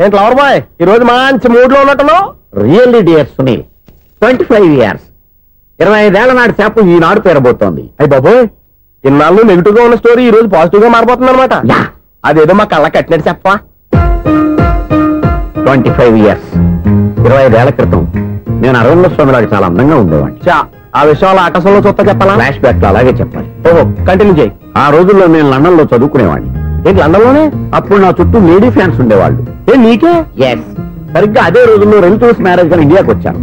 ఏంటి లవర్ బాయ్ ఈ రోజు మంచి మూడ్ లో ఉన్నట్టున్నావు? రియల్లీ డియర్ సునీల్, 25 years 25 ఏళ్ల నాటి చేప ఈనాడు పేరబోతోంది. అయ్యి బాబోయ్, ఇన్నాళ్ళు నెగిటివ్ గా ఉన్న స్టోరీ ఈ రోజు పాజిటివ్ గా మారిపోతుంది అనమాట. అదేదో మా కళ్ళ కట్టినట్టు చెప్పా. 25 years 25 ఏళ్ల క్రితం నేను అరవింద స్వామిలాగా చాలా అందంగా ఉండేవాడిని. ఆ విషయాలు ఆకాశంలో చూస్తా చెప్పాలా? ఫ్లాష్ బ్యాక్ లో అలాగే చెప్పాలి. ఓహో కంటిన్యూ చేయి. ఆ రోజుల్లో నేను లండన్ లో చదువుకునేవాడిని. ఏంటి లండన్ లోనే? అప్పుడు నా చుట్టూ లేడీ ఫ్యాన్స్ ఉండేవాళ్ళు. నీకే? ఎస్, సరిగ్గా అదే రోజుల్లో రిలేటివ్స్ మ్యారేజ్ గా ఇండియాకి వచ్చాను.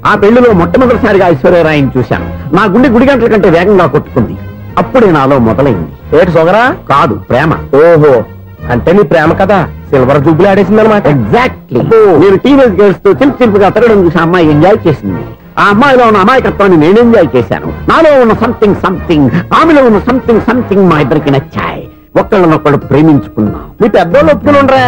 ఆ పెళ్లిలో మొట్టమొదటిసారిగా ఐశ్వర్యరాయని చూశాను. నా గుండె గుడి గంటల కంటే వేగంగా కొట్టుకుంది. అప్పుడే నాలో మొదలైంది. ఏటి సొగరా? కాదు, ప్రేమ. ఓహో, అంటే నీ ప్రేమ కదా సిల్వర్ జూబ్లీ ఆడేసింది అనమాట. ఎగ్జాక్ట్లీ. నేను టీనేజ్ గర్ల్స్ తో చిలుపుగా తిరగడం చూసి అమ్మాయి ఎంజాయ్ చేసింది. ఆ అమ్మాయిలో ఉన్న అమాయకత్వాన్ని నేను ఎంజాయ్ చేశాను. నాలో ఉన్న సంథింగ్ ఆమెలో ఉన్న సంథింగ్ మా ఇద్దరికి నచ్చాయి. ఒక్కళ్ళనొక్కడు ప్రేమించుకున్నాం. మీ పెద్దోళ్ళు ఒప్పుకుని ఉండరా?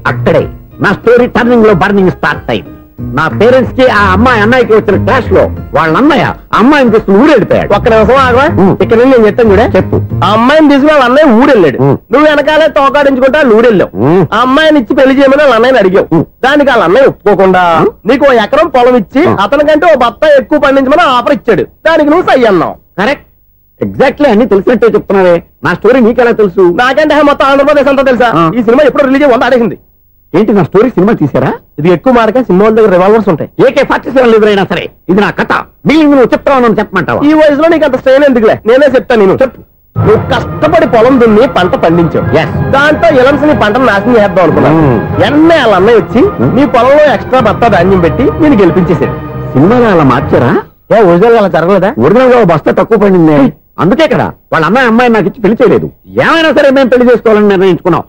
అక్కడే నా స్టోరీ టర్నింగ్ లో బర్నింగ్ స్టార్ట్ అయింది. నా పేరెంట్స్ కి ఆ అమ్మాయి అన్నయ్యకి వచ్చిన క్లాష్ లో వాళ్ళ అన్నయ్య అమ్మాయిని తీసుకుని ఊరెళ్ళిపోయాడు. ఒక్క నిమిషం ఆగవా? ఇక్కడ నేను చెప్తాను కూడా. చెప్పు. ఆ అమ్మాయిని తీసుకుని వాళ్ళ అన్నయ్య ఊరెళ్ళాడు. నువ్వు వెనకాలే తోకాడించుకుంటా ఊరెళ్ళావు. ఆ అమ్మాయిని ఇచ్చి పెళ్లి చేయమని వాళ్ళ అన్నయ్యని అడిగావు. దానికి వాళ్ళ అన్నయ్య ఒప్పుకోకుండా నీకు 1 ఎకరం పొలం ఇచ్చి అతనికంటే ఓ బత్త ఎక్కువ పండించమని ఆఫర్ ఇచ్చాడు. దానికి నువ్వు సై అన్నావు. కరెక్ట్, ఎగ్జాక్ట్లీ అన్ని తెలిసినట్టే చెప్తున్నావే. నా స్టోరీ నీకెలా తెలుసు? నాకంటే మొత్తం ఆంధ్రప్రదేశ్ అంతా తెలుసా? ఈ సినిమా ఎప్పుడు రిలీజ్ 100 ఆడేసింది. ఏంటి నా స్టోరీ సినిమా తీసారా? ఇది ఎక్కువ మారక సినిమా వాళ్ళ దగ్గర రివాల్వర్స్ ఉంటాయి. AK-47 ఎదురైనా సరే ఇది నా కథ. మిగిలింది నువ్వు చెప్తావు చెప్పమంటావా? ఈ వయసులో నీకు అంత స్ట్రెయిన్ ఎందుకులే, నేనే చెప్తాను. నేను చెప్పు. నువ్వు కష్టపడి పొలం దున్ని పంట పండించావు. దాంతో ఎలమ్స్ నీ పంటను నాశనం చేద్దాం అనుకున్నావు. ఎన్నే వాళ్ళ అన్నయ్య వచ్చి నీ పొలంలో ఎక్స్ట్రా బత్తా ధాన్యం పెట్టి నేను గెలిపించేసాడు. సినిమాలో అలా మార్చారా? ఒరిజినల్ అలా జరగలేదా? ఒరిజినల్ గా బస్తా తక్కువ పడింది. అందుకే కదా వాళ్ళ అమ్మాయి నాకు ఇచ్చి పెళ్లి చేయలేదు. ఏమైనా సరే మేము పెళ్లి చేసుకోవాలని నిర్ణయించుకున్నాం.